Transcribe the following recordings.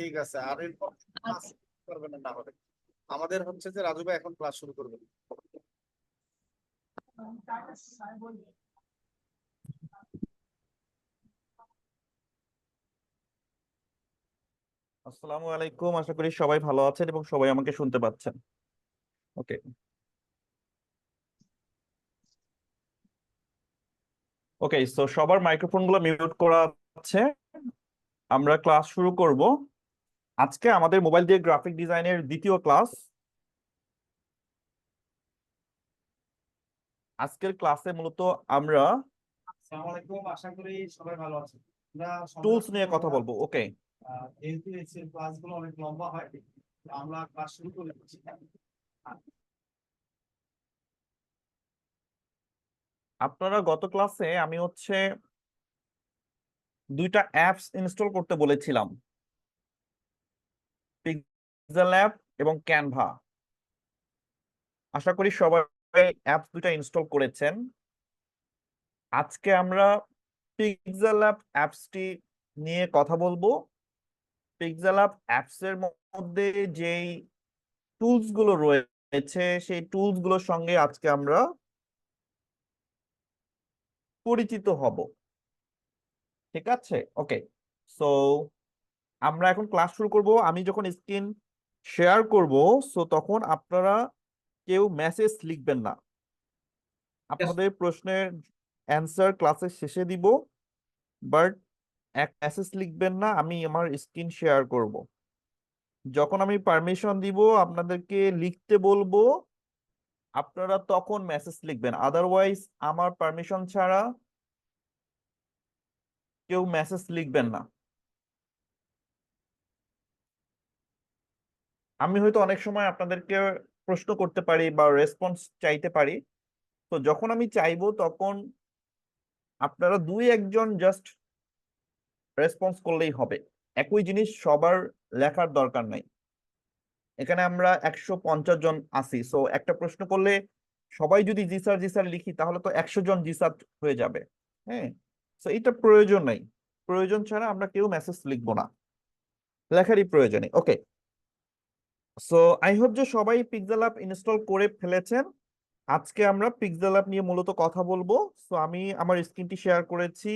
ঠিক আছে, আর এরপর ক্লাস করবেন না হলে আমাদের হচ্ছে যে রাজু ভাই এখন ক্লাস শুরু করবেন। আসসালামু আলাইকুম, আশা করি সবাই ভালো আছেন এবং সবাই আমাকে শুনতে পাচ্ছেন। ওকে ওকে সো সবার মাইক্রোফোন গুলো মিউট করা আছে। আমরা ক্লাস শুরু করব। আজকে আমাদের মোবাইল দিয়ে গ্রাফিক ডিজাইনের দ্বিতীয় ক্লাস। আজকের ক্লাসে মূলত আমরা আসসালামু আলাইকুম, আশা করি সবাই ভালো আছেন। আমরা সময় টুলস নিয়ে কথা বলবো। ওকে, যেহেতু এর ক্লাসগুলো অনেক লম্বা হয়, আমরা ক্লাস শুরু করে দিচ্ছি। আপনারা গত ক্লাসে আমি দুইটা অ্যাপস ইনস্টল করতে বলেছিলাম, পিক্সেল অ্যাপ এবং ক্যানভা। আশা করি সবাই অ্যাপস দুইটা ইনস্টল করেছেন। আজকে আমরা পিক্সেল অ্যাপ অ্যাপসটি নিয়ে কথা বলবো। পিক্সেল অ্যাপ অ্যাপস এর মধ্যে যেই টুলস গুলো রয়েছে সেই টুলস গুলোর সঙ্গে আজকে আমরা পরিচিত হব। ঠিক আছে, ওকে। সো আমরা এখন ক্লাস শুরু করব। আমি যখন স্ক্রিন শেয়ার করব, সো তখন আপনারা কেউ মেসেজ লিখবেন না। আপনাদের প্রশ্নের অ্যান্সার ক্লাসের শেষে দিব, বাট এক মেসেজ লিখবেন না। আমি আমার স্ক্রিন শেয়ার করব, যখন আমি পারমিশন দিব আপনাদেরকে লিখতে বলবো, আপনারা তখন মেসেজ লিখবেন। আদারওয়াইজ আমার পারমিশন ছাড়া কেউ মেসেজ লিখবেন না। আমি হয়তো অনেক সময় আপনাদেরকে প্রশ্ন করতে পারি বা রেসপন্স চাইতে পারি, তো যখন আমি চাইবো তখন আপনারা দুই একজন জাস্ট রেসপন্স করলেই হবে। একই জিনিস সবার লেখার দরকার নাই। এখানে আমরা 150 জন আছি, সো একটা প্রশ্ন করলে সবাই যদি জি স্যার জি স্যার লিখি তাহলে তো 100 জন জি স্যার হয়ে যাবে। হ্যাঁ, তো এটা প্রয়োজন নাই। প্রয়োজন ছাড়া আমরা কেউ মেসেজ লিখবো না, লেখারই প্রয়োজনে। ওকে, সো আই হোপ যে সবাই পিক্সেল অ্যাপ ইনস্টল করে ফেলেছেন। আজকে আমরা পিক্সেল অ্যাপ নিয়ে মূলত কথা বলবো। সো আমি আমার স্ক্রিনটি শেয়ার করেছি,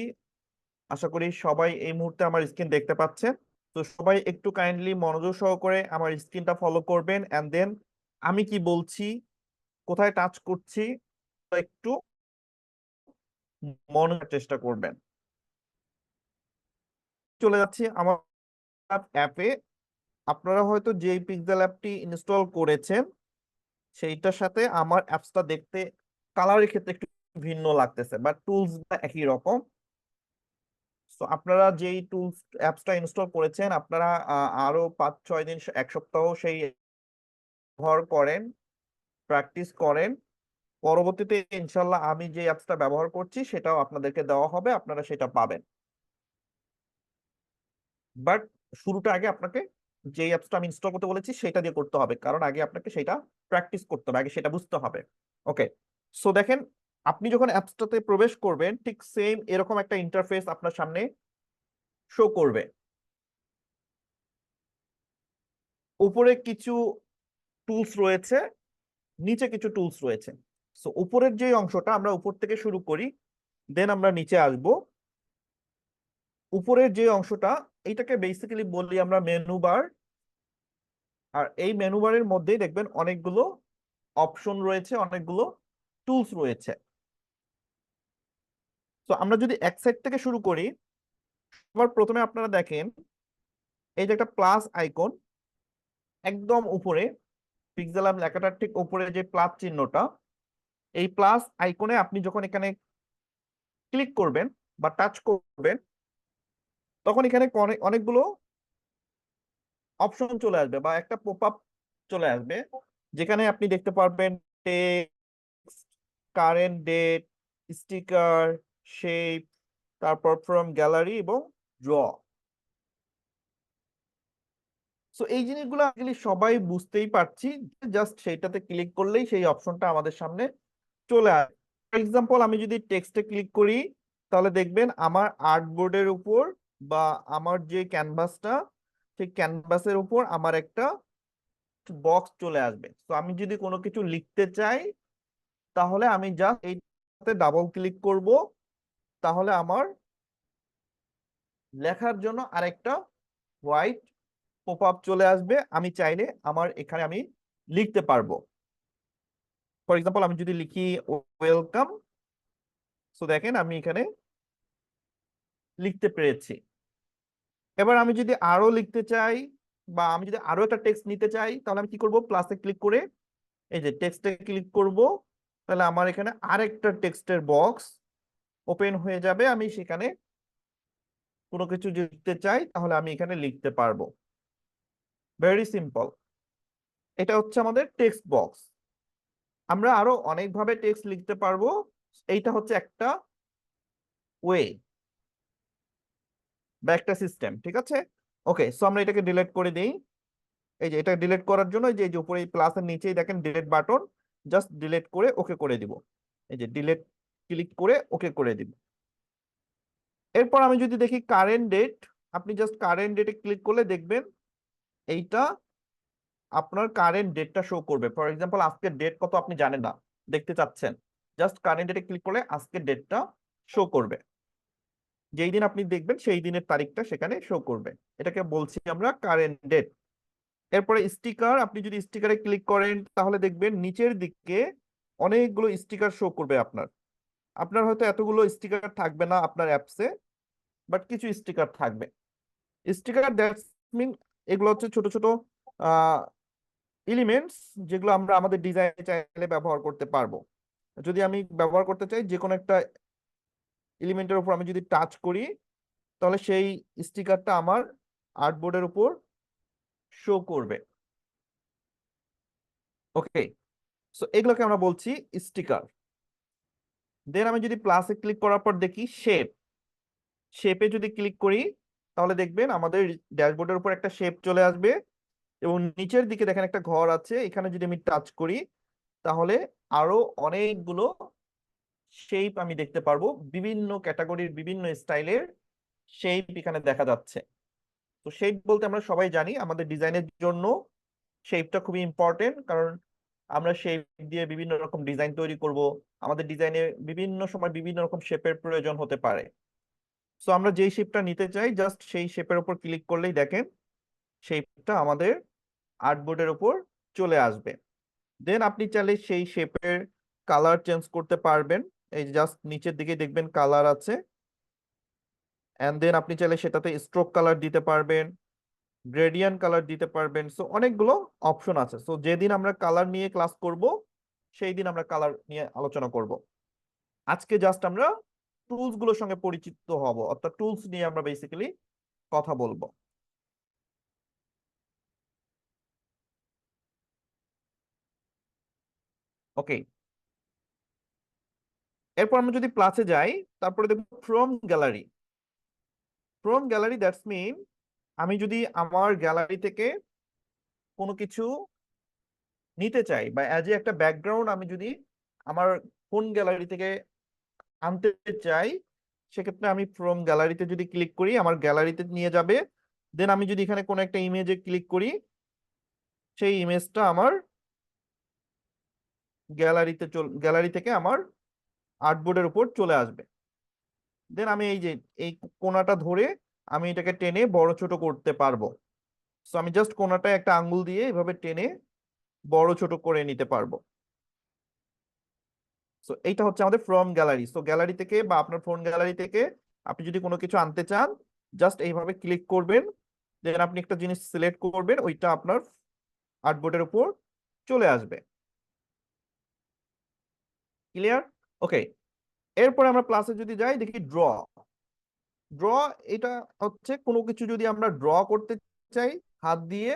আশা করি সবাই এই মুহূর্তে আমার স্ক্রিন দেখতে পাচ্ছেন। তো সবাই একটু কাইন্ডলি মনোযোগ সহকারে আমার স্ক্রিনটা ফলো করবেন, এন্ড দেন আমি কি বলছি, কোথায় টাচ করছি একটু মনে রাখার চেষ্টা করবেন। চলে যাচ্ছি আমার অ্যাপে। আপনারা হয়তো যে পিক্সেল অ্যাপটি ইনস্টল করেছেন সেইটার সাথে আমার অ্যাপসটা দেখতে কালারের ক্ষেত্রে একটু ভিন্ন লাগতেছে, বাট টুলস একই রকম। তো আপনারা যেই টুলস অ্যাপসটা ইনস্টল করেছেন আপনারা আরো 5-6 দিন, এক সপ্তাহ সেই ব্যবহার করেন, প্র্যাকটিস করেন। পরবর্তীতে ইনশাল্লাহ আমি যে অ্যাপসটা ব্যবহার করছি সেটাও আপনাদেরকে দেওয়া হবে, আপনারা সেটা পাবেন। বাট শুরুটা আগে আপনাকে যে অ্যাপসটা আমি ইনস্টল করতে বলেছি সেটা দিয়ে করতে হবে, কারণ আগে আপনাকে সেটা প্র্যাকটিস করতে হবে, আগে সেটা বুঝতে হবে। ওকে, সো দেখেন, আপনি যখন অ্যাপসটাতে প্রবেশ করবেন ঠিক সেম এরকম একটা ইন্টারফেস আপনার সামনে শো করবে। উপরে কিছু টুলস রয়েছে, নিচে কিছু টুলস রয়েছে। সো উপরের যে অংশটা, আমরা উপর থেকে শুরু করি, দেন আমরা নিচে আসব। উপরের যে অংশটা, এইটাকে বেসিক্যালি বলি আমরা মেনু বার। আর এই মেনু বারের মধ্যেই দেখবেন অনেকগুলো অপশন রয়েছে, অনেকগুলো টুলস রয়েছে। তো আমরা যদি এক সাইড থেকে শুরু করি, সবার প্রথমে আপনারা দেখেন এই যে একটা প্লাস আইকন একদম উপরে, পিক্সেল অ্যাপ লেখাটার ঠিক উপরে যে প্লাস চিহ্নটা, এই প্লাস আইকনে আপনি যখন এখানে ক্লিক করবেন বা টাচ করবেন তখন এখানে অনেকগুলো অপশন চলে আসবে বা একটা পপ আপ চলে আসবে, যেখানে আপনি দেখতে পারবেন text, current date, sticker, shape, তারপর ফ্রম গ্যালারি এবং ড্র। সো এই জিনিসগুলো আসলে সবাই বুঝতেই পারছি, জাস্ট সেইটাতে ক্লিক করলেই সেই অপশনটা আমাদের সামনে চলে আসে। ফর এক্সাম্পল আমি যদি টেক্সটে ক্লিক করি তাহলে দেখবেন আমার আর্টবোর্ডের উপর বা আমার যে ক্যানভাসটা সেই ক্যানভাসের উপর আমার একটা বক্স চলে আসবে। তো আমি যদি কোনো কিছু লিখতে চাই তাহলে আমি জাস্ট এইটাতে ডাবল ক্লিক করব, তাহলে আমার লেখার জন্য আরেকটা হোয়াইট পপ আপ চলে আসবে। আমি চাইলে আমার এখানে আমি লিখতে পারবো। ফর এক্সাম্পল আমি যদি লিখি ওয়েলকাম, সো দেখেন আমি এখানে লিখতে পেরেছি। এবার আমি যদি আরো লিখতে চাই বা আমি যদি আরো একটা টেক্সট নিতে চাই তাহলে আমি কি করব, প্লাসে ক্লিক করে এই যে টেক্সটে ক্লিক করব, তাহলে আমার এখানে আরেকটা টেক্সটের বক্স ওপেন হয়ে যাবে। আমি সেখানে কোনো কিছু যদি লিখতে চাই তাহলে আমি এখানে লিখতে পারবো। Very simple. এটা হচ্ছে আমাদের টেক্সট বক্স। আমরা আরো অনেকভাবে টেক্সট লিখতে পারবো। এইটা হচ্ছে একটা ওয়ে বা একটা সিস্টেম, ঠিক আছে। ওকে, সো আমরা এটাকে ডিলিট করে দিই। এই যে এটা ডিলিট করার জন্য এই যে উপরে প্লাসের নিচেই দেখেন ডিলিট বাটন, জাস্ট ডিলিট করে ওকে করে দিব। এই যে ডিলিট ক্লিক করে ওকে করে দিব। এরপর আমি যদি দেখি কারেন্ট ডেট, আপনি জাস্ট কারেন্ট ডেটে ক্লিক করলে দেখবেন এইটা আপনার কারেন্ট ডেটটা শো করবে। ফর এক্সাম্পল আজকের ডেট কত আপনি জানেন না, দেখতে চাচ্ছেন, জাস্ট কারেন্ট ডেটে ক্লিক করলে আজকের ডেটটা শো করবে। যেই দিন আপনি দেখবেন সেই দিনের তারিখটা সেখানে শো করবে। এটাকে বলছি আমরা কারেন্ট ডেট। এরপরে স্টিকার, আপনি যদি স্টিকারে ক্লিক করেন তাহলে দেখবেন নিচের দিকে অনেকগুলো স্টিকার শো করবে আপনার। আপনার হয়তো এতগুলো স্টিকার থাকবে না আপনার অ্যাপসে, বাট কিছু স্টিকার থাকবে। স্টিকার দ্যাটস মিন এগুলো হচ্ছে ছোট ছোট এলিমেন্টস, যেগুলো আমরা আমাদের ডিজাইনে চাইলে ব্যবহার করতে পারবো। যদি আমি ব্যবহার করতে চাই যে কোনো একটা এলিমেন্টের উপর আমি যদি টাচ করি তাহলে সেই স্টিকারটা আমার আর্টবোর্ডের উপর শো করবে। ওকে, সো এগুলোকে আমরা বলছি স্টিকার। দেন আমি যদি প্লাসে ক্লিক করার পর দেখি শেপ, শেপে যদি ক্লিক করি তাহলে দেখবেন আমাদের ড্যাশবোর্ডের উপর একটা শেপ চলে আসবে এবং নিচের দিকে দেখেন একটা ঘর আছে, এখানে যদি আমি টাচ করি তাহলে আরো অনেকগুলো শেপ আমি দেখতে পারবো। বিভিন্ন ক্যাটাগরির বিভিন্ন স্টাইলের শেপ এখানে দেখা যাচ্ছে। তো শেপ বলতে আমরা সবাই জানি আমাদের ডিজাইনের জন্য শেপটা খুবই ইম্পর্টেন্ট, কারণ আমরা শেপ দিয়ে বিভিন্ন রকম ডিজাইন তৈরি করব। আমাদের ডিজাইনে বিভিন্ন সময় বিভিন্ন রকম শেপের প্রয়োজন হতে পারে। সো আমরা যেই শেপটা নিতে চাই জাস্ট সেই শেপের উপর ক্লিক করলেই দেখেন শেপটা আমাদের আর্টবোর্ডের উপর চলে আসবে। দেন আপনি চাইলে সেই শেপের কালার চেঞ্জ করতে পারবেন। এই জাস্ট নিচের দিকে দেখবেন কালার আছে, এন্ড দেন আপনি চাইলে সেটাতে স্ট্রোক কালার দিতে পারবেন, গ্রেডিয়েন্ট কালার দিতে পারবেন। সো অনেকগুলো অপশন আছে। সো যেদিন আমরা কালার নিয়ে ক্লাস করব সেই দিন আমরা কালার নিয়ে আলোচনা করব। আজকে জাস্ট আমরা টুলস গুলোর সঙ্গে পরিচিত হব, অর্থাৎ টুলস নিয়ে আমরা বেসিক্যালি কথা বলবো। ওকে, এরপর আমরা যদি প্লাসে যাই তারপরে দেখব from gallery. From gallery that's mean আমি যদি আমার গ্যালারি থেকে কোনো কিছু নিতে চাই বা অ্যাজ এ একটা ব্যাকগ্রাউন্ড আমি যদি আমার ফোন গ্যালারি থেকে আনতে চাই, সেক্ষেত্রে আমি ফ্রম গ্যালারিতে যদি ক্লিক করি আমার গ্যালারিতে নিয়ে যাবে। দেন আমি যদি এখানে কোনো একটা ইমেজে ক্লিক করি সেই ইমেজটা আমার গ্যালারি থেকে আমার আর্টবোর্ডের উপর চলে আসবে। দেন আমি এই যে এই কোণাটা ধরে আমি এটাকে টেনে বড় ছোট করতে পারবো। সো আমি জাস্ট কোণাটায় একটা আঙ্গুল দিয়ে এভাবে টেনে বড় ছোট করে নিতে পারবো। সো এইটা হচ্ছে আমাদের ফ্রম গ্যালারি। সো গ্যালারি থেকে বা আপনার ফোন গ্যালারি থেকে আপনি যদি কোনো কিছু আনতে চান জাস্ট এইভাবে ক্লিক করবেন, দেন আপনি একটা জিনিস সিলেক্ট করবেন, ওইটা আপনার আর্টবোর্ডের উপর চলে আসবে। ক্লিয়ার? ওকে, এরপর আমরা প্লাসে যদি যাই দেখি ড্র। ড্র এটা হচ্ছে কোনো কিছু যদি আমরা ড্র করতে চাই হাত দিয়ে,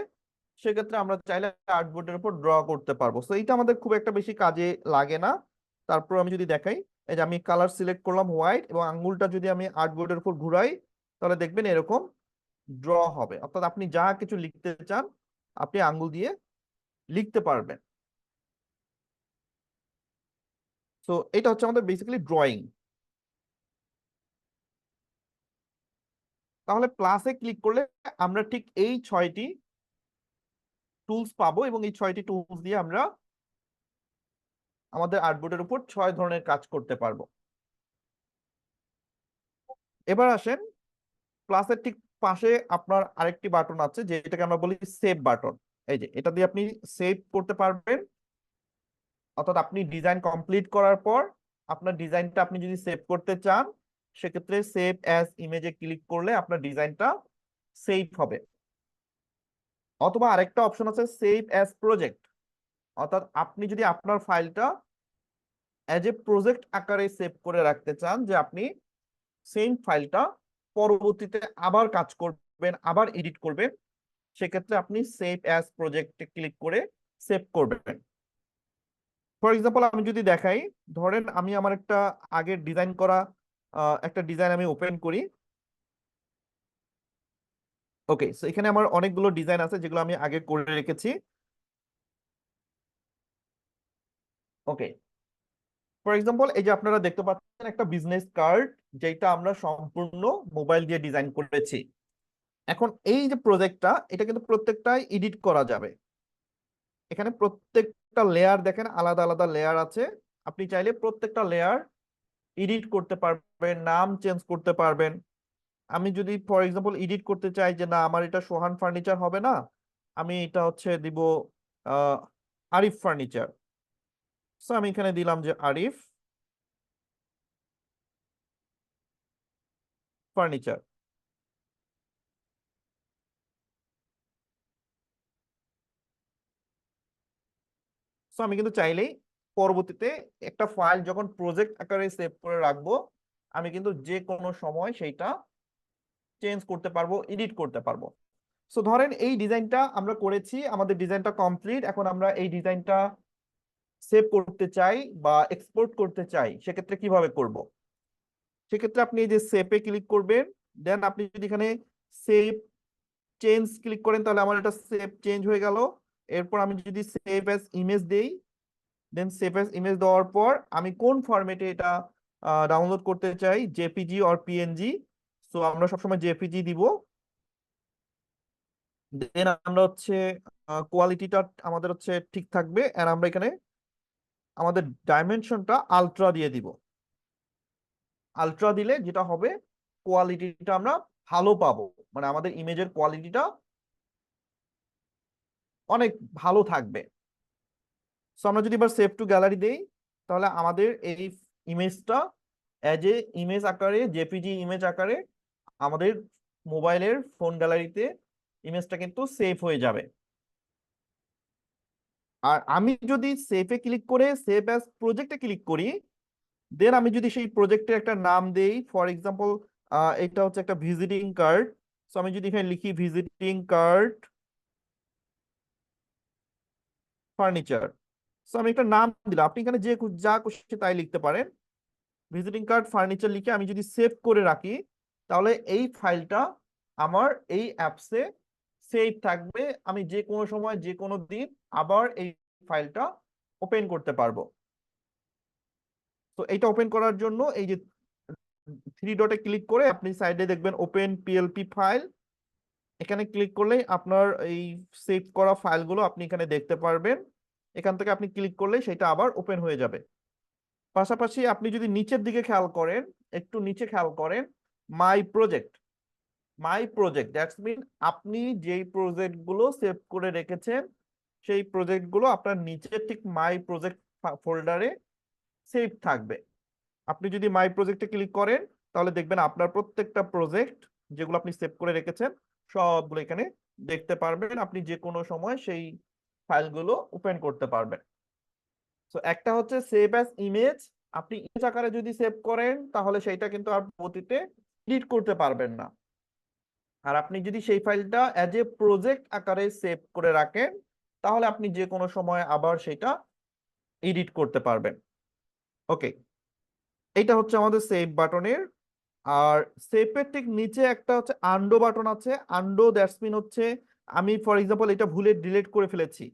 সেক্ষেত্রে আমরা চাইলে আর্টবোর্ডের উপর ড্র করতে পারবো। সো এইটা আমাদের খুব একটা বেশি কাজে লাগে না। তারপর আমি যদি দেখাই, এই যে আমি কালার সিলেক্ট করলাম হোয়াইট এবং আঙ্গুলটা যদি আমি আর্টবোর্ডের উপর ঘুরাই তাহলে দেখবেন এরকম ড্র হবে। অর্থাৎ আপনি যা কিছু লিখতে চান আপনি আঙ্গুল দিয়ে লিখতে পারবেন। সো এটা হচ্ছে আমাদের বেসিক্যালি ড্রয়িং। তাহলে প্লাসে ক্লিক করলে আমরা ঠিক এই 6টি টুলস পাবো এবং এই 6টি টুলস দিয়ে আমরা আমাদের আর্টবোর্ডের উপর 6 ধরনের কাজ করতে পারবো। এবার আসেন, প্লাসের ঠিক পাশে আপনার আরেকটি বাটন আছে যেটাকে আমরা বলি সেভ বাটন। এই যে এটা দিয়ে আপনি সেভ করতে পারবেন, অর্থাৎ আপনি ডিজাইন কমপ্লিট করার পর আপনার ডিজাইনটা আপনি যদি সেভ করতে চান, সেক্ষেত্রে সেভ অ্যাজ ইমেজে ক্লিক করলে আপনার ডিজাইনটা সেভ হবে। অথবা আরেকটা অপশন আছে সেভ অ্যাজ প্রজেক্ট, অর্থাৎ আপনি যদি আপনার ফাইলটা অ্যাজ এ প্রজেক্ট আকারে সেভ করে রাখতে চান, যে আপনি সেম ফাইলটা পরবর্তীতে আবার কাজ করবেন, আবার এডিট করবেন, সেক্ষেত্রে আপনি সেভ অ্যাজ প্রজেক্টে ক্লিক করে সেভ করবেন। ফর এক্সাম্পল আমি যদি দেখাই, ধরেন আমি আমার একটা আগের ডিজাইন করা একটা ডিজাইন আমি ওপেন করি। ওকে, সো এখানে আমার অনেকগুলো ডিজাইন আছে যেগুলো আমি আগে করে রেখেছি। ওকে, ফর এক্সাম্পল এই যে আপনারা দেখতে পাচ্ছেন একটা বিজনেস কার্ড, যেটা আমরা সম্পূর্ণ মোবাইল দিয়ে ডিজাইন করেছি। এখন এই যে প্রজেক্টটা, এটা কিন্তু প্রত্যেকটাই এডিট করা যাবে। এখানে প্রত্যেকটা লেয়ার দেখেন, আলাদা আলাদা লেয়ার আছে। আপনি চাইলে প্রত্যেকটা লেয়ার এডিট করতে পারবেন, নাম চেঞ্জ করতে পারবেন। আমি যদি ফর এক্সাম্পল এডিট করতে চাই যে না আমার এটা সোহান ফার্নিচার হবে না, আমি এটা হচ্ছে দিব আরিফ ফার্নিচার, সো আমি এখানে দিলাম যে আরিফ ফার্নিচার। সো আমি কিন্তু চাইলেই পরবর্তীতে একটা ফাইল যখন প্রজেক্ট আকারে সেভ করে রাখবো, আমি কিন্তু যে কোনো সময় সেইটা চেঞ্জ করতে পারবো, এডিট করতে পারবো। সো ধরেন এই ডিজাইনটা আমরা করেছি, আমাদের ডিজাইনটা কমপ্লিট, এখন আমরা এই ডিজাইনটা সেভ করতে চাই বা এক্সপোর্ট করতে চাই, সেক্ষেত্রে কিভাবে করব? সেক্ষেত্রে আপনি এই যে সেভে ক্লিক করবেন, দেন আপনি যদি এখানে সেভ চেঞ্জ ক্লিক করেন, তাহলে আমার এটা সেভ চেঞ্জ হয়ে গেল। এরপর আমি যদি সেভ অ্যাজ ইমেজ দেই, দেন সেভ অ্যাজ ইমেজ দেওয়ার পর আমি কোন ফরম্যাটে এটা ডাউনলোড করতে চাই, জেপিজি অর পিএনজি, সো আমরা সবসময় জেপিজি দিব। দেন আমরা হচ্ছে কোয়ালিটিটা আমাদের হচ্ছে ঠিক থাকবে, আর আমরা এখানে আমাদের ডাইমেনশনটা আলট্রা দিয়ে দিব। আলট্রা দিলে যেটা হবে, কোয়ালিটিটা আমরা ভালো পাবো, মানে আমাদের ইমেজের কোয়ালিটিটা অনেক ভালো থাকবে। সো আমরা যদি এবার সেভ টু গ্যালারি দেই, তাহলে আমাদের এই ইমেজটা অ্যাজ এ ইমেজ আকারে, জেপিজি ইমেজ আকারে আমাদের মোবাইলের ফোন গ্যালারিতে ইমেজটা কিন্তু সেভ হয়ে যাবে। আর আমি যদি সেভে ক্লিক করে সেভ অ্যাজ প্রজেক্টে ক্লিক করি, দেন আমি যদি সেই প্রজেক্টের একটা নাম দেই, ফর এক্সাম্পল এটা হচ্ছে একটা ভিজিটিং কার্ড, সো আমি যদি এখানে লিখি ভিজিটিং কার্ড ফার্নিচার, সো আমি একটা নাম দিলাম, আপনি এখানে যে যা খুশি তাই লিখতে পারেন। ভিজিটিং কার্ড ফার্নিচার লিখে আমি যদি সেভ করে রাখি, তাহলে এই ফাইলটা আমার এই অ্যাপসে সেভ থাকবে। আমি যে কোনো সময় যে কোনো দিন আবার এই ফাইলটা ওপেন করতে পারবো। তো এইটা ওপেন করার জন্য এই যে 3 ডটে ক্লিক করে আপনি সাইডে দেখবেন ওপেন পিএলপি ফাইল, এখানে ক্লিক করলেই আপনার এই সেভ করা ফাইলগুলো আপনি এখানে দেখতে পারবেন। এখান থেকে আপনি ক্লিক করলে সেটা আবার ওপেন হয়ে যাবে। পাশাপাশি আপনি যদি নিচের দিকে খেয়াল করেন, একটু নিচে খেয়াল করেন, my project, my project that's mean আপনি যেই প্রজেক্টগুলো সেভ করে রেখেছেন সেই প্রজেক্টগুলো আপনার নিচে ঠিক মাই প্রজেক্ট ফোল্ডারে সেভ থাকবে। আপনি যদি মাই প্রজেক্টে ক্লিক করেন, তাহলে দেখবেন আপনার প্রত্যেকটা প্রজেক্ট যেগুলো আপনি সেভ করে রেখেছেন সবগুলো এখানে দেখতে পারবেন। আপনি যে কোনো সময় সেই ফাইলগুলো ওপেন করতে পারবেন। সো একটা হচ্ছে সেভ অ্যাজ ইমেজ, আপনি ইমেজ আকারে যদি সেভ করেন তাহলে সেইটা কিন্তু আর পরবর্তীতে এডিট করতে পারবেন না। আর আপনি যদি সেই ফাইলটা অ্যাজ এ প্রজেক্ট আকারে সেভ করে রাখেন, তাহলে আপনি যে কোনো সময় আবার সেটা এডিট করতে পারবেন। ওকে, এইটা হচ্ছে আমাদের সেভ বাটনের। আর সেভের ঠিক নিচে একটা হচ্ছে আন্ডো বাটন আছে। আন্ডো দ্যাটস মিন হচ্ছে আমি ফর এক্সাম্পল এটা ভুলে ডিলিট করে ফেলেছি,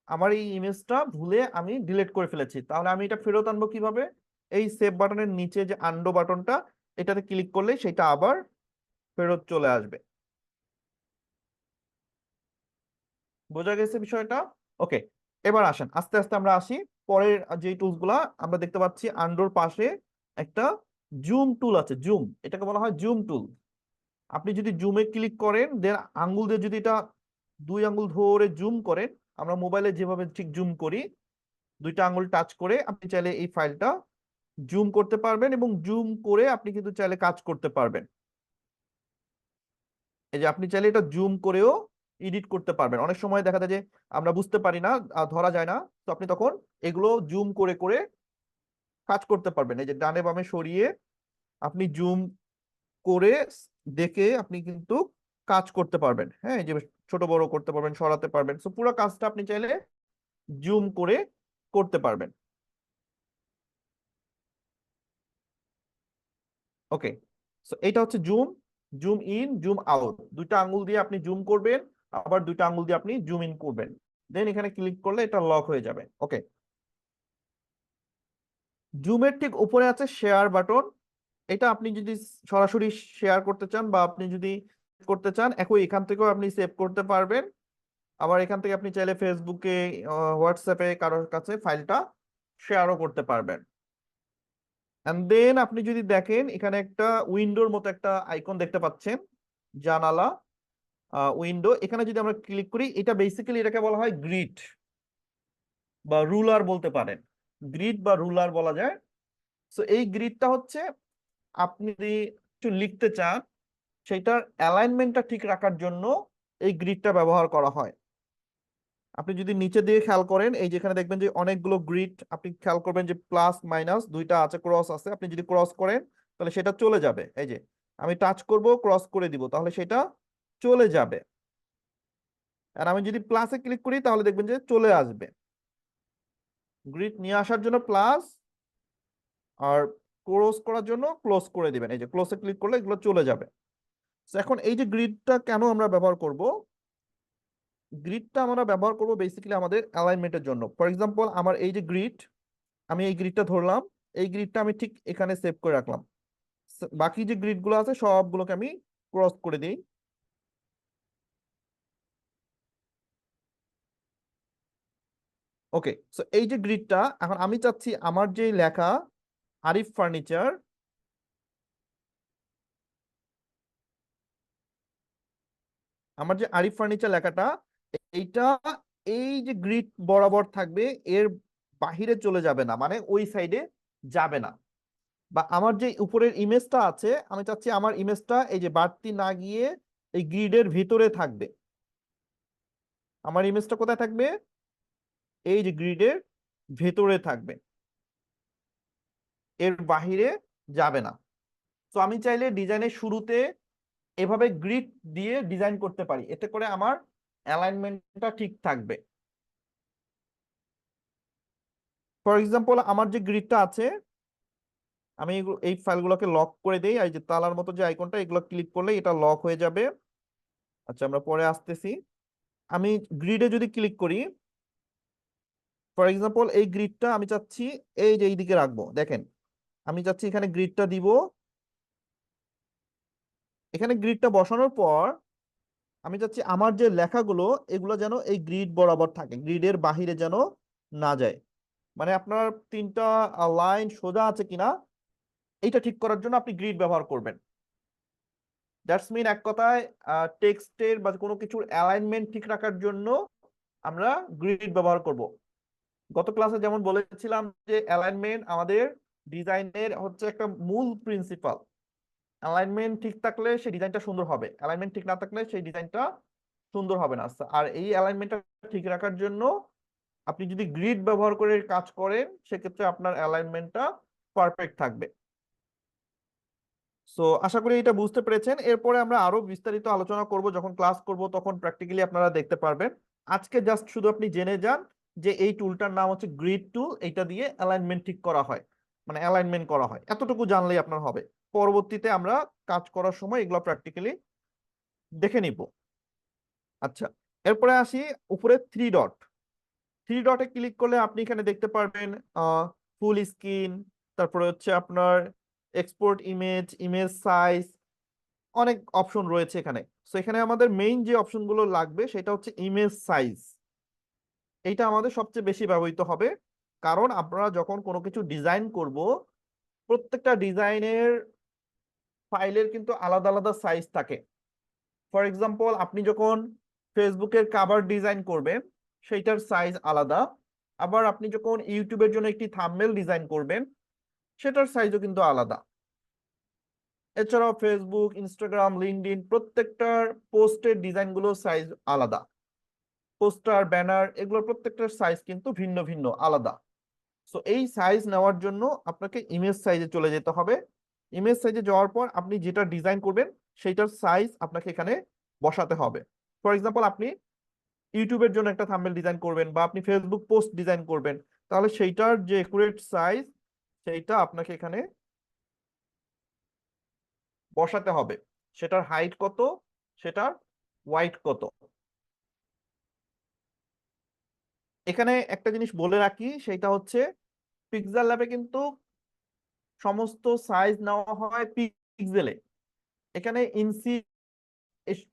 আমার এই ইমেজটা ভুলে আমি ডিলিট করে ফেলেছি, তাহলে আমি এটা ফেরত আনবো কিভাবে? এই সেভ বাটনের নিচে যে আন্ডো বাটনটা, এটাতে ক্লিক করলে সেটা আবার ফেরত চলে আসবে। বোঝা গেছে বিষয়টা? ওকে, এবার আসেন আস্তে আস্তে আমরা আসি পরের যে টুলস গুলা। আমরা দেখতে পাচ্ছি আন্ডোর পাশে একটা জুম টুল আছে, জুম, এটাকে বলা হয় জুম টুল। আপনি যদি জুমে ক্লিক করেন, দেন আঙ্গুল দিয়ে যদি এটা 2 আঙ্গুল ধরে জুম করেন, আমরা মোবাইলে যেভাবে ঠিক জুম করি, 2টা আঙ্গুল টাচ করে আপনি চাইলে এই ফাইলটা জুম করতে পারবেন, এবং জুম করে আপনি কিন্তু চাইলে কাজ করতে পারবেন। এই যে আপনি চাইলে এটা জুম করেও এডিট করতে পারবেন। অনেক সময় দেখা যায় যে আমরা বুঝতে পারি না, ধরা যায় না, তো আপনি তখন এগুলো জুম করে করে কাজ করতে পারবেন। এই যে ডানে বামে সরিয়ে আপনি জুম করে দেখে আপনি কিন্তু কাজ করতে পারবেন। হ্যাঁ, এই যে ছোট বড় করতে পারবেন, সরাতে পারবেন। সো পুরো কাজটা আপনি চাইলে জুম করে করতে পারবেন। ওকে, সো এটা হচ্ছে zoom, zoom in, zoom out. 2টা আঙ্গুল দিয়ে আপনি জুম করবেন, আবার 2টা আঙ্গুল দিয়ে আপনি জুম ইন করবেন। দেন এখানে ক্লিক করলে এটা লক হয়ে যাবে। ওকে, জুমের ঠিক উপরে আছে শেয়ার বাটন। এটা আপনি যদি সরাসরি শেয়ার করতে চান বা আপনি যদি করতে চান, একই এখান থেকেও আপনি সেভ করতে পারবেন। আবার এখান থেকে আপনি চাইলে ফেসবুকে, হোয়াটসঅ্যাপে কারোর কাছে ফাইলটা শেয়ারও করতে পারবেন। এন্ড দেন আপনি যদি দেখেন এখানে একটা উইন্ডোর মতো একটা আইকন দেখতে পাচ্ছেন, জানালা, উইন্ডো। এখানে যদি আমরা ক্লিক করি, এটা বেসিক্যালি এটাকে বলা হয় গ্রিড বা রুলার বলতে পারেন, গ্রিড বা রুলার বলা যায়। সো এই গ্রিডটা হচ্ছে আপনি যদি একটু লিখতে চান, সেটার অ্যালাইনমেন্টটা ঠিক রাখার জন্য এই গ্রিডটা ব্যবহার করা হয়। আপনি যদি নিচে দিয়ে খেয়াল করেন, এই যেখানে দেখবেন যে অনেকগুলো গ্রিড, আপনি খেয়াল করবেন যে প্লাস মাইনাস 2টা আছে, ক্রস আছে। আপনি যদি ক্রস করেন তাহলে সেটা চলে যাবে। এই যে আমি টাচ করব, ক্রস করে দিব, তাহলে সেটা চলে যাবে। আর আমি যদি প্লাসে ক্লিক করি তাহলে দেখবেন যে চলে আসবে। গ্রিড নিয়ে আসার জন্য প্লাস, আর ক্লোজ করার জন্য ক্লোজ করে দিবেন। এই যে ক্লোজে ক্লিক করলে এগুলো চলে যাবে। So এখন এই যে গ্রিডটা কেন আমরা ব্যবহার করব, গ্রিডটা আমরা ব্যবহার করব বেসিক্যালি আমাদের অ্যালাইনমেন্টের জন্য। ফর এক্সাম্পল, আমার এই যে গ্রিড, আমি এই গ্রিডটা ধরলাম, এই গ্রিডটা আমি ঠিক এখানে সেভ করে রাখলাম। বাকি যে গ্রিড গুলো আছে সবগুলোকে আমি ক্রস করে দিই। ওকে, সো এই যে গ্রিডটা, এখন আমি চাচ্ছি আমার যে লেখা আরিফ ফার্নিচার, আমার যে আরিফ ফার্নিচার লেখাটা, এইটা এই যে গ্রিড বরাবর থাকবে, এর বাহিরে চলে যাবে না, মানে ওই সাইডে যাবে না। বা আমার যে উপরের ইমেজটা আছে, আমি চাচ্ছি আমার ইমেজটা এই যে বাড়তি না গিয়ে এই গ্রিডের ভিতরে থাকবে। আমার ইমেজটা কোথায় থাকবে? এই যে গ্রিডের ভেতরে থাকবে, এর বাহিরে যাবে না। তো আমি চাইলে ডিজাইনের শুরুতে এভাবে গ্রিড দিয়ে ডিজাইন করতে পারি, এতে করে আমার অ্যালাইনমেন্টটা ঠিক থাকবে। ফর এক্সাম্পল, আমার যে গ্রিডটা আছে, আমি এই ফাইলগুলোকে লক করে দেই। এই যে তালার মতো যে আইকনটা, এগুলো ক্লিক করলে এটা লক হয়ে যাবে। আচ্ছা, আমরা পরে আসতেছি। আমি গ্রিডে যদি ক্লিক করি, ফর এক্সাম্পল এই গ্রিডটা আমি চাচ্ছি এই যে এইদিকে রাখবো। দেখেন, আমি চাচ্ছি এখানে গ্রিডটা দিব। এখানে গ্রিডটা বসানোর পর আমি চাচ্ছি আমার যে লেখাগুলো, এগুলো যেন এই গ্রিড বরাবর থাকে, গ্রিডের বাহিরে যেন না যায়। মানে আপনার 3টা লাইন সোজা আছে কিনা এইটা ঠিক করার জন্য আপনি গ্রিড ব্যবহার করবেন। দ্যাটস মিন, এক কথায় টেক্সটের বা কোনো কিছুর অ্যালাইনমেন্ট ঠিক রাখার জন্য আমরা গ্রিড ব্যবহার করব। গত ক্লাসে যেমন বলেছিলাম যে অ্যালাইনমেন্ট আমাদের ডিজাইনের হচ্ছে একটা মূল প্রিন্সিপাল। অ্যালাইনমেন্ট ঠিক থাকলে সেই ডিজাইনটা সুন্দর হবে, অ্যালাইনমেন্ট ঠিক না থাকলে সেই ডিজাইনটা সুন্দর হবে না। আর এই অ্যালাইনমেন্টটা ঠিক রাখার জন্য আপনি যদি গ্রিড ব্যবহার করে কাজ করেন, সেক্ষেত্রে আপনার অ্যালাইনমেন্টটা পারফেক্ট থাকবে। সো আশা করি এটা বুঝতে পেরেছেন। এরপরে আমরা আরো বিস্তারিত আলোচনা করব, যখন ক্লাস করব তখন প্র্যাকটিক্যালি আপনারা দেখতে পারবেন। আজকে জাস্ট শুধু আপনি জেনে যান যে এই টুলটার নাম হচ্ছে গ্রিড টুল, এটা দিয়ে অ্যালাইনমেন্ট ঠিক করা হয়, মানে অ্যালাইনমেন্ট করা হয়। এতটুকু জানলেই আপনার হবে। পরবর্তীতে আমরা কাজ করার সময় এগুলো প্র্যাকটিক্যালি দেখে নিব। আচ্ছা, এরপরে আসি উপরে 3 ডট। 3 ডটে ক্লিক করলে আপনি এখানে দেখতে পারবেন ফুল স্ক্রিন, তারপরে হচ্ছে আপনার এক্সপোর্ট ইমেজ, ইমেজ সাইজ, অনেক অপশন রয়েছে এখানে। সো এখানে আমাদের মেইন যে অপশনগুলো লাগবে সেটা হচ্ছে ইমেজ সাইজ। এইটা আমাদের সবচেয়ে বেশি ব্যবহৃত হবে, কারণ আমরা যখন কোনো কিছু ডিজাইন করব, প্রত্যেকটা ডিজাইনের ফাইলের কিন্তু আলাদা আলাদা সাইজ থাকে। ফর এক্সাম্পল, আপনি যখন ফেসবুকের কাভার ডিজাইন করবেন সেইটার সাইজ আলাদা, আবার আপনি যখন ইউটিউবের জন্য একটি থাম্বনেল ডিজাইন করবেন সেটার সাইজও কিন্তু আলাদা। এছাড়াও ফেসবুক, ইনস্টাগ্রাম, লিঙ্কডইন প্রত্যেকটার পোস্টের ডিজাইনগুলোর সাইজ আলাদা। পোস্টার, ব্যানার এগুলোর প্রত্যেকটার সাইজ কিন্তু ভিন্ন ভিন্ন আলাদা। সো এই সাইজ নেওয়ার জন্য আপনাকে ইমেজ সাইজে চলে যেতে হবে। ইমেজ সাইজে যাওয়ার পর আপনি যেটা ডিজাইন করবেন সেইটার সাইজ আপনাকে এখানে বসাতে হবে। ফর এক্সাম্পল, আপনি ইউটিউবের জন্য একটা থাম্বনেল ডিজাইন করবেন বা আপনি ফেসবুক পোস্ট ডিজাইন করবেন, তাহলে সেইটার যে একুরেট সাইজ সেইটা আপনাকে এখানে বসাতে হবে। সেটার হাইট কত, সেটার ওয়াইড কত। এখানে একটা জিনিস বলে রাখি, সেটা হচ্ছে পিক্সেল ল্যাবে কিন্তু সমস্ত সাইজ নেওয়া হয় পিক্সেলে। এখানে ইঞ্চি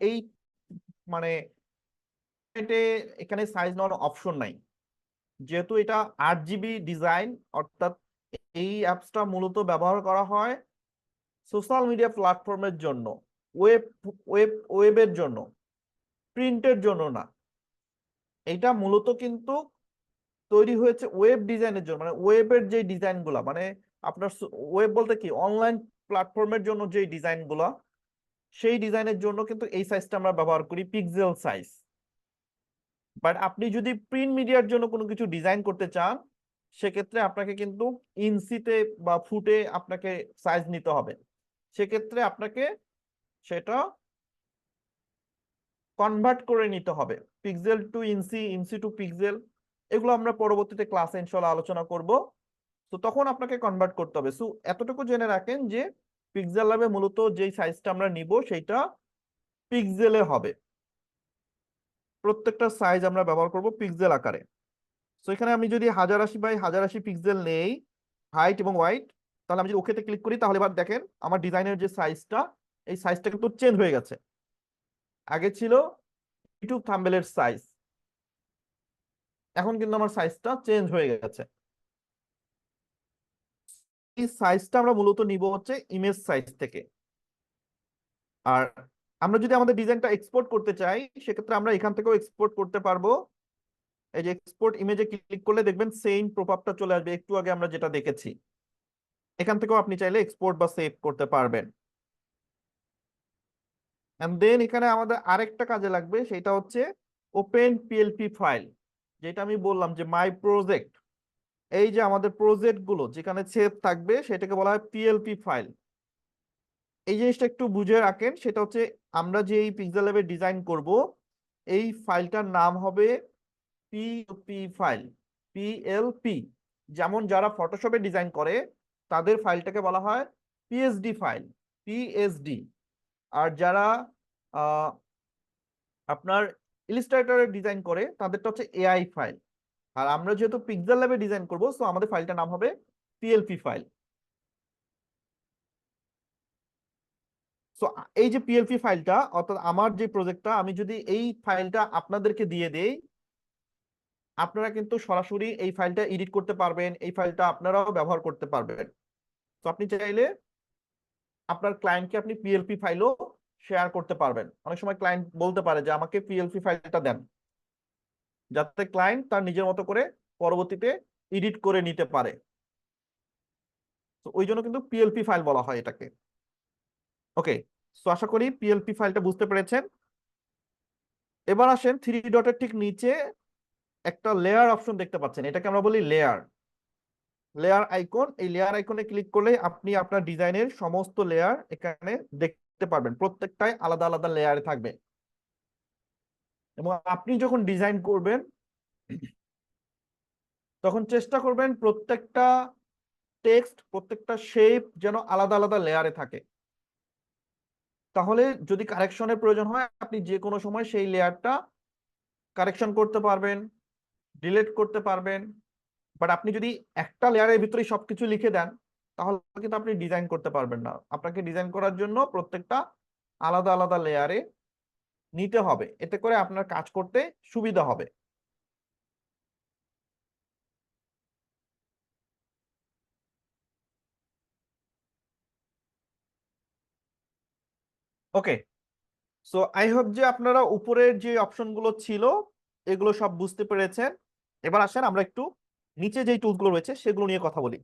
এই মানে এখানে সাইজ নেওয়ার অপশন নাই, যেহেতু এটা 8 GB ডিজাইন। অর্থাৎ এই অ্যাপসটা মূলত ব্যবহার করা হয় সোশ্যাল মিডিয়া প্ল্যাটফর্মের জন্য, ওয়েব ওয়েবের জন্য, প্রিন্টের জন্য না। এটা মূলত কিন্তু তৈরি হয়েছে ওয়েব ডিজাইনের জন্য, মানে ওয়েবের যে ডিজাইনগুলো, মানে আপনার ওয়েব বলতে কি, অনলাইন প্ল্যাটফর্মের জন্য যে ডিজাইনগুলো, সেই ডিজাইনের জন্য কিন্তু এই সাইজটা আমরা ব্যবহার করি, পিক্সেল সাইজ। বাট আপনি যদি প্রিন্ট মিডিয়ার জন্য কোনো কিছু ডিজাইন করতে চান, সেক্ষেত্রে আপনাকে কিন্তু ইঞ্চিতে বা ফুটে আপনাকে সাইজ নিতে হবে। সেক্ষেত্রে আপনাকে সেটা কনভার্ট করে নিতে হবে, পিক্সেল টু ইঞ্চি, ইঞ্চি টু পিক্সেল। এগুলো আমরা পরবর্তীতে ক্লাসে ইনশাআল্লাহ আলোচনা করব। তো তখন আপনাকে কনভার্ট করতে হবে। সো এতটুকু জেনে রাখেন যে পিক্সেল ল্যাবে মূলত যেই সাইজটা আমরা নিব সেটা পিক্সেলে হবে। প্রত্যেকটা সাইজ আমরা ব্যবহার করব পিক্সেল আকারে। সো এখানে আমি যদি 1080 বাই 1080 পিক্সেল নেই, হাইট এবং ওয়াইড, তাহলে আমি যদি ওকেতে ক্লিক করি, তাহলে এবার দেখেন আমার ডিজাইনের যে সাইজটা, এই সাইজটা কিন্তু চেঞ্জ হয়ে গেছে। আগে ছিল ইউটিউব থাম্বনেলের সাইজ, এখন কিন্তু আমার সাইজটা চেঞ্জ হয়ে গেছে। এই সাইজটা আমরা মূলত নিব হচ্ছে ইমেজ সাইজ থেকে। আর আমরা যদি আমাদের ডিজাইনটা এক্সপোর্ট করতে চাই, সেক্ষেত্রে আমরা এখান থেকেও এক্সপোর্ট করতে পারবো। এই যে এক্সপোর্ট ইমেজে ক্লিক করলে দেখবেন সেম প্রপাপটা চলে আসবে, একটু আগে আমরা যেটা দেখেছি। এখান থেকেও আপনি চাইলে এক্সপোর্ট বা সেভ করতে পারবেন। এন্ড দেন এখানে আমাদের আরেকটা কাজে লাগবে, সেটা হচ্ছে ওপেন পিএলপি ফাইল। যেটা আমি বললাম যে মাই প্রজেক্ট, এই যে আমাদের প্রজেক্ট গুলো যেখানে সেভ থাকবে সেটাকে বলা হয় পিএলপি ফাইল। এই জিনিসটা একটু বুঝে রাখেন, সেটা হচ্ছে আমরা যে এই পিক্সেল ল্যাবে ডিজাইন করব, এই ফাইলটার নাম হবে পিএলপি ফাইল, পিএলপি। যেমন যারা ফটোশপে ডিজাইন করে তাদের ফাইলটাকে বলা হয় পিএসডি ফাইল, পিএসডি। আর যারা আপনার ইলাস্ট্রেটরে ডিজাইন করে তাদেরটা হচ্ছে এআই ফাইল। আর আমরা যেহেতু পিক্সেল ল্যাবে ডিজাইন করব, সো আমাদের ফাইলটার নাম হবে পিএলপি ফাইল। সো এই যে পিএলপি ফাইলটা, অর্থাৎ আমার যে প্রজেক্টটা, আমি যদি এই ফাইলটা আপনাদেরকে দিয়ে দেই, আপনারা কিন্তু সরাসরি এই ফাইলটা এডিট করতে পারবেন, এই ফাইলটা আপনারাও ব্যবহার করতে পারবেন। তো আপনি চাইলে আপনার ক্লায়েন্টকে আপনি পিএলপি ফাইলও শেয়ার করতে পারবেন। অনেক সময় ক্লায়েন্ট বলতে পারে যে আমাকে পিএলপি ফাইলটা দেন, যাতে ক্লায়েন্ট তার নিজের মতো করে পরবর্তীতে এডিট করে নিতে পারে। তো ওই জন্য কিন্তু পিএলপি ফাইল বলা হয় এটাকে। ওকে, তো আশা করি পিএলপি ফাইলটা বুঝতে পেরেছেন। এবার আসেন, থ্রি ডটের ঠিক নিচে একটা লেয়ার অপশন দেখতে পাচ্ছেন, এটাকে আমরা বলি লেয়ার, লেয়ার আইকন। এই লেয়ার আইকনে ক্লিক করলে আপনি আপনার ডিজাইনের সমস্ত লেয়ার এখানে দেখতে পারবেন, প্রত্যেকটাই আলাদা আলাদা লেয়ারে থাকবে। এবং আপনি যখন ডিজাইন করবেন তখন চেষ্টা করবেন প্রত্যেকটা টেক্সট, প্রত্যেকটা শেপ যেন আলাদা আলাদা লেয়ারে থাকে। তাহলে যদি কারেকশনের প্রয়োজন হয়, আপনি যে কোনো সময় সেই লেয়ারটা কারেকশন করতে পারবেন, ডিলিট করতে পারবেন। বাট আপনি যদি একটা লেয়ারের ভিতরে সবকিছু লিখে দেন, তাহলে কিন্তু আপনি ডিজাইন করতে পারবেন না। আপনাকে ডিজাইন করার জন্য প্রত্যেকটা আলাদা আলাদা লেয়ারে নিতে হবে, এতে করে আপনার কাজ করতে সুবিধা হবে। ওকে, সো আই হোপ যে আপনারা উপরের যে অপশনগুলো ছিল এগুলো সব বুঝতে পেরেছেন। এবার আসেন আমরা একটু নিচে যে টুলসগুলো রয়েছে সেগুলো নিয়ে কথা বলি।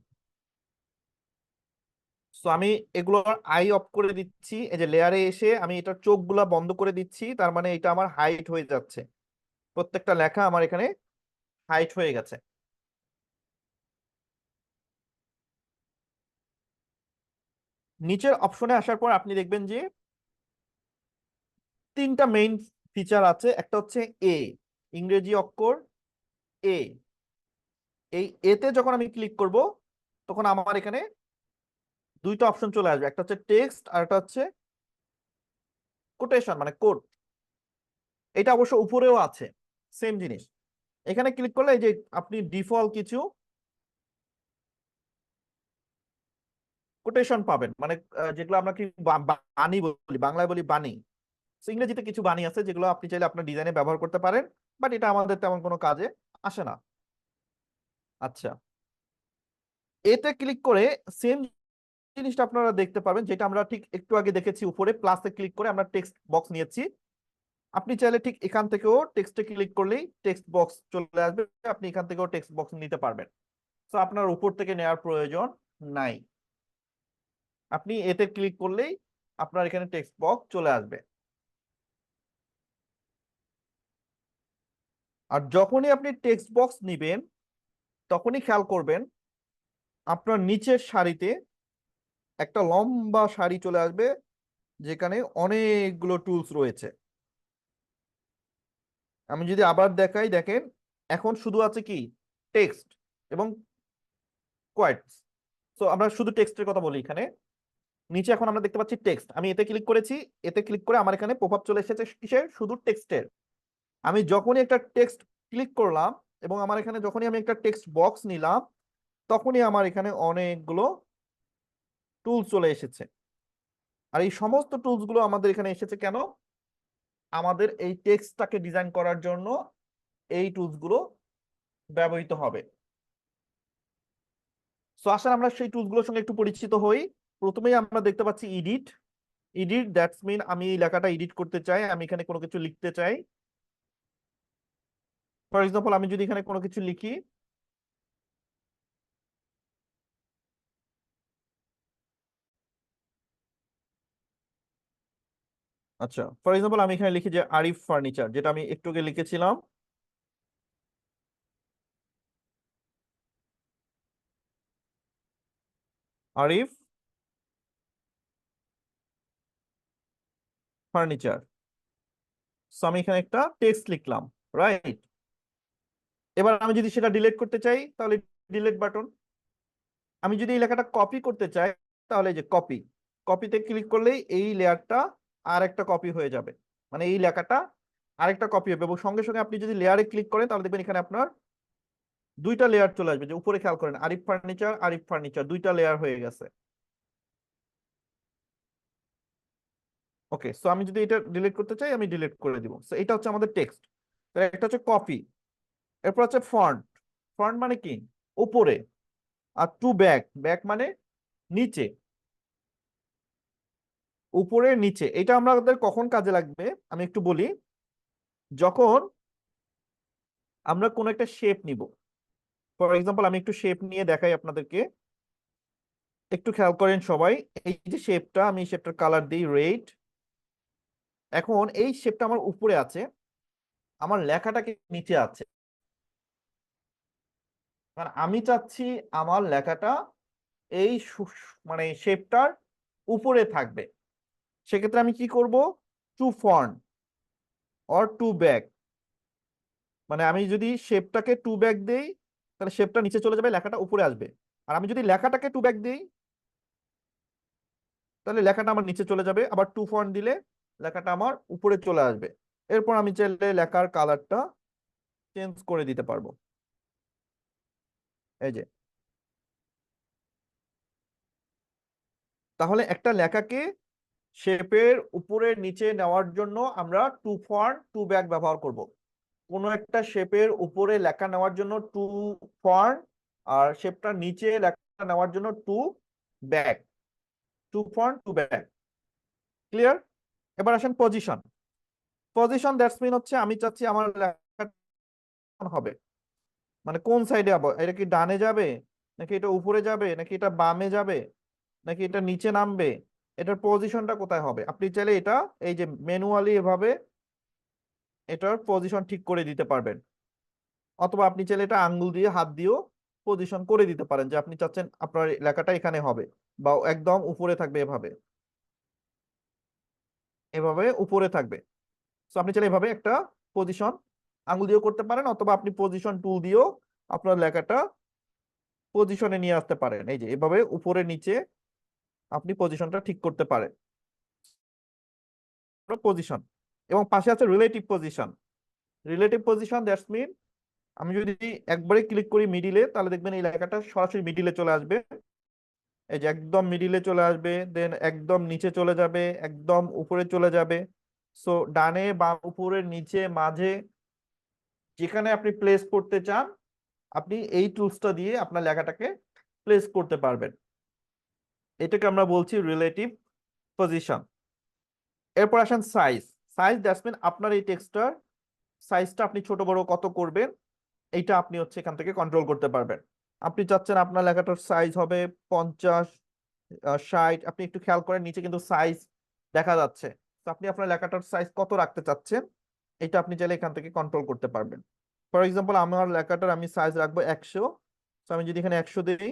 সো আমি এগুলোর আই অফ করে দিচ্ছি, এই যে লেয়ারে এসে আমি এটার চোখগুলা বন্ধ করে দিচ্ছি, তার মানে এটা আমার হাইট হয়ে যাচ্ছে, প্রত্যেকটা লেখা আমার এখানে হাইট হয়ে গেছে। নিচের অপশনে আসার পর আপনি দেখবেন যে তিনটা মেইন ফিচার আছে। একটা হচ্ছে এ, ইংরেজি অক্ষর এ। এই এতে যখন আমি ক্লিক করব তখন আমার এখানে দুইটা অপশন চলে আসবে, একটা হচ্ছে টেক্সট আর একটা হচ্ছে কোটেশন মানে কোড। এটা অবশ্য উপরেও আছে, সেম জিনিস। এখানে ক্লিক করলে এই যে আপনি ডিফল্ট কিছু কোটেশন পাবেন, মানে যেগুলো আমরা কি বাণী বলি, বাংলায় বলি বাণী। So, ইংরেজিতে কিছু বাণী আছে যেগুলো আপনি চাইলে আপনার ডিজাইনে ব্যবহার করতে পারেন, বাট এটা আমাদের তেমন কোনো কাজে আসে না। আচ্ছা, এতে ক্লিক করে সেম জিনিসটা আপনারা দেখতে পাবেন, যেটা আমরা ঠিক একটু আগে দেখেছি, উপরে প্লাসে ক্লিক করে আমরা টেক্সট বক্স নিয়েছি। আপনি চাইলে ঠিক এখান থেকেও টেক্সটে ক্লিক করলেই টেক্সট বক্স চলে আসবে, আপনি এখান থেকেও টেক্সট বক্স নিতে পারবেন। তো আপনার উপর থেকে নেওয়ার প্রয়োজন নাই, আপনি এতে ক্লিক করলেই আপনার এখানে টেক্সট বক্স চলে আসবে। আর যখনই আপনি টেক্সট বক্স নিবেন তখনই খেয়াল করবেন আপনার নিচের সারিতে একটা লম্বা সারি চলে আসবে, যেখানে অনেকগুলো টুলস রয়েছে। আমি যদি আবার দেখাই, দেখেন এখন শুধু আছে কি টেক্সট এবং কোয়াটস। তো আমরা শুধু টেক্সটের কথা বলি এখানে। নিচে এখন আমরা দেখতে পাচ্ছি টেক্সট, আমি এতে ক্লিক করেছি, এতে ক্লিক করে আমার এখানে পপআপ চলে এসেছে কিসের, শুধু টেক্সটের। আমি যখনই একটা টেক্সট ক্লিক করলাম এবং আমার এখানে যখনই আমি একটা টেক্সট বক্স নিলাম তখনই আমার এখানে অনেকগুলো টুলস চলে এসেছে। আর এই সমস্ত টুলস গুলো আমাদের এখানে এসেছে কেন? আমাদের এই টেক্সটটাকে ডিজাইন করার জন্য এই টুলস গুলো ব্যবহৃত হবে। সো আসলে আমরা সেই টুলস গুলোর সঙ্গে একটু পরিচিত হই। প্রথমেই আমরা দেখতে পাচ্ছি এডিট। এডিট দ্যাটস মিন আমি এই লেখাটা এডিট করতে চাই, আমি এখানে কোনো কিছু লিখতে চাই। ফর এক্সাম্পল আমি যদি এখানে কোনো কিছু লিখি, আচ্ছা ফর এক্সাম্পল আমি এখানে লিখি যে আরিফ ফার্নিচার, যেটা আমি একটু আগে লিখেছিলাম। আরিফ ফার্নিচার। সো আমি এখানে একটা টেক্সট লিখলাম, রাইট? এবার আমি যদি সেটা ডিলিট করতে চাই তাহলে ডিলিট বাটন। আমি যদি এই লেখাটা কপি করতে চাই তাহলে এই যে কপি, কপিতে ক্লিক করলেই এই লেয়ারটা আর একটা কপি হয়ে যাবে, মানে এই লেখাটা আরেকটা কপি হবে। এবং সঙ্গে সঙ্গে আপনি যদি লেয়ারে ক্লিক করেন তাহলে দেখবেন এখানে আপনার দুইটা লেয়ার চলে আসবে, যে উপরে খেয়াল করেন আরিফ ফার্নিচার, আরিফ ফার্নিচার দুইটা লেয়ার হয়ে গেছে। ওকে, সো আমি যদি এটা ডিলিট করতে চাই আমি ডিলিট করে দিব। সো এটা হচ্ছে আমাদের টেক্সট। একটা হচ্ছে কপি, এরপর হচ্ছে ফন্ট। ফন্ট মানে কি? উপরে। আর টু ব্যাক, ব্যাক মানে নিচে। উপরে নিচে, এটা আমাদের কখন কাজে লাগবে আমি একটু বলি। যখন আমরা কোন একটা শেপ নিব, ফর এক্সাম্পল আমি একটু শেপ নিয়ে দেখাই আপনাদেরকে, একটু খেয়াল করেন সবাই। এই যে শেপটা, আমি শেপটার কালার দিই রেড। এখন এই শেপটা আমার উপরে আছে, আমার লেখাটাকে নিচে আছে, কারণ আমি চাচ্ছি আমার লেখাটা এই মানে শেপটার উপরে থাকবে। সেক্ষেত্রে আমি কি করব, to front or to back, মানে আমি যদি শেপটাকে টু ব্যাক দেই তাহলে শেপটা নিচে চলে যাবে, লেখাটা উপরে আসবে। আর আমি যদি লেখাটাকে টু ব্যাক দিই তাহলে লেখাটা আমার নিচে চলে যাবে, আবার টু ফন্ট দিলে লেখাটা আমার উপরে চলে আসবে। এরপর আমি চাইলে লেখার কালারটা চেঞ্জ করে দিতে পারবো, এই যে। তাহলে একটা লেখাকে শেপের উপরে নিচে নেওয়ার জন্য আমরা টু ফর টু ব্যাক ব্যবহার করব। কোনো একটা শেপের উপরে লেখা নেওয়ার জন্য টু ফর, আর শেপটা নিচে লেখা নেওয়ার জন্য to back. To for to back. Clear? এবার আসেন পজিশন। পজিশন দ্যাটস মিন হচ্ছে আমি চাচ্ছি আমার লেখা হবে, মানে কোন সাইডে যাবো, এটা কি ডানে যাবে, নাকি এটা উপরে যাবে, নাকি এটা বামে যাবে, নাকি এটা নিচে নামবে, এটার পজিশনটা কোথায় হবে। আপনি চাইলে এটা এই যে ম্যানুয়ালি এভাবে এটার পজিশন ঠিক করে দিতে পারবেন, অথবা আপনি চাইলে এটা আঙ্গুল দিয়ে হাত দিয়েও পজিশন করে দিতে পারেন যে আপনি চাচ্ছেন আপনার লেখাটা এখানে হবে, বা একদম উপরে থাকবে, এভাবে এভাবে উপরে থাকবে। তো আপনি চাইলে এভাবে একটা পজিশন আঙ্গুল দিয়েও করতে পারেন, অথবা আপনি পজিশন টুল দিয়েও আপনার লেখাটা পজিশনে নিয়ে আসতে পারেন। এই যে এভাবে উপরে নিচে আপনি পজিশনটা ঠিক করতে পারেন। পজিশন এবং পাশে আছে relative position. Relative position that's mean আমি যদি একবারে ক্লিক করি মিডিলে, তাহলে দেখবেন এই লেখাটা সরাসরি মিডিলে চলে আসবে। এই যে একদম মিডিলে চলে আসবে, দেন একদম নিচে চলে যাবে, একদম উপরে চলে যাবে। সো ডানে বা উপরে নিচে মাঝে যেখানে আপনি প্লেস করতে চান, আপনি এই টুলসটা দিয়ে আপনার লেখাটাকে প্লেস করতে পারবেন। এটাকে আমরা বলছি রিলেটিভ পজিশন। এরপর আসেন সাইজ। সাইজ দ্যাটস মিন আপনার এই টেক্সটার সাইজটা আপনি ছোট বড় কত করবেন, এইটা আপনি হচ্ছে এখান থেকে কন্ট্রোল করতে পারবেন। আপনি চাচ্ছেন আপনার লেখাটার সাইজ হবে 50, 60, আপনি একটু খেয়াল করেন নিচে কিন্তু সাইজ দেখা যাচ্ছে। তো আপনি আপনার লেখাটার সাইজ কত রাখতে চাচ্ছেন, এটা আপনি চাইলে এখান থেকে কন্ট্রোল করতে পারবেন। ফর এক্সাম্পল আমার লেখাটার আমি সাইজ রাখবো 100। তো আমি যদি এখানে 100 দিই,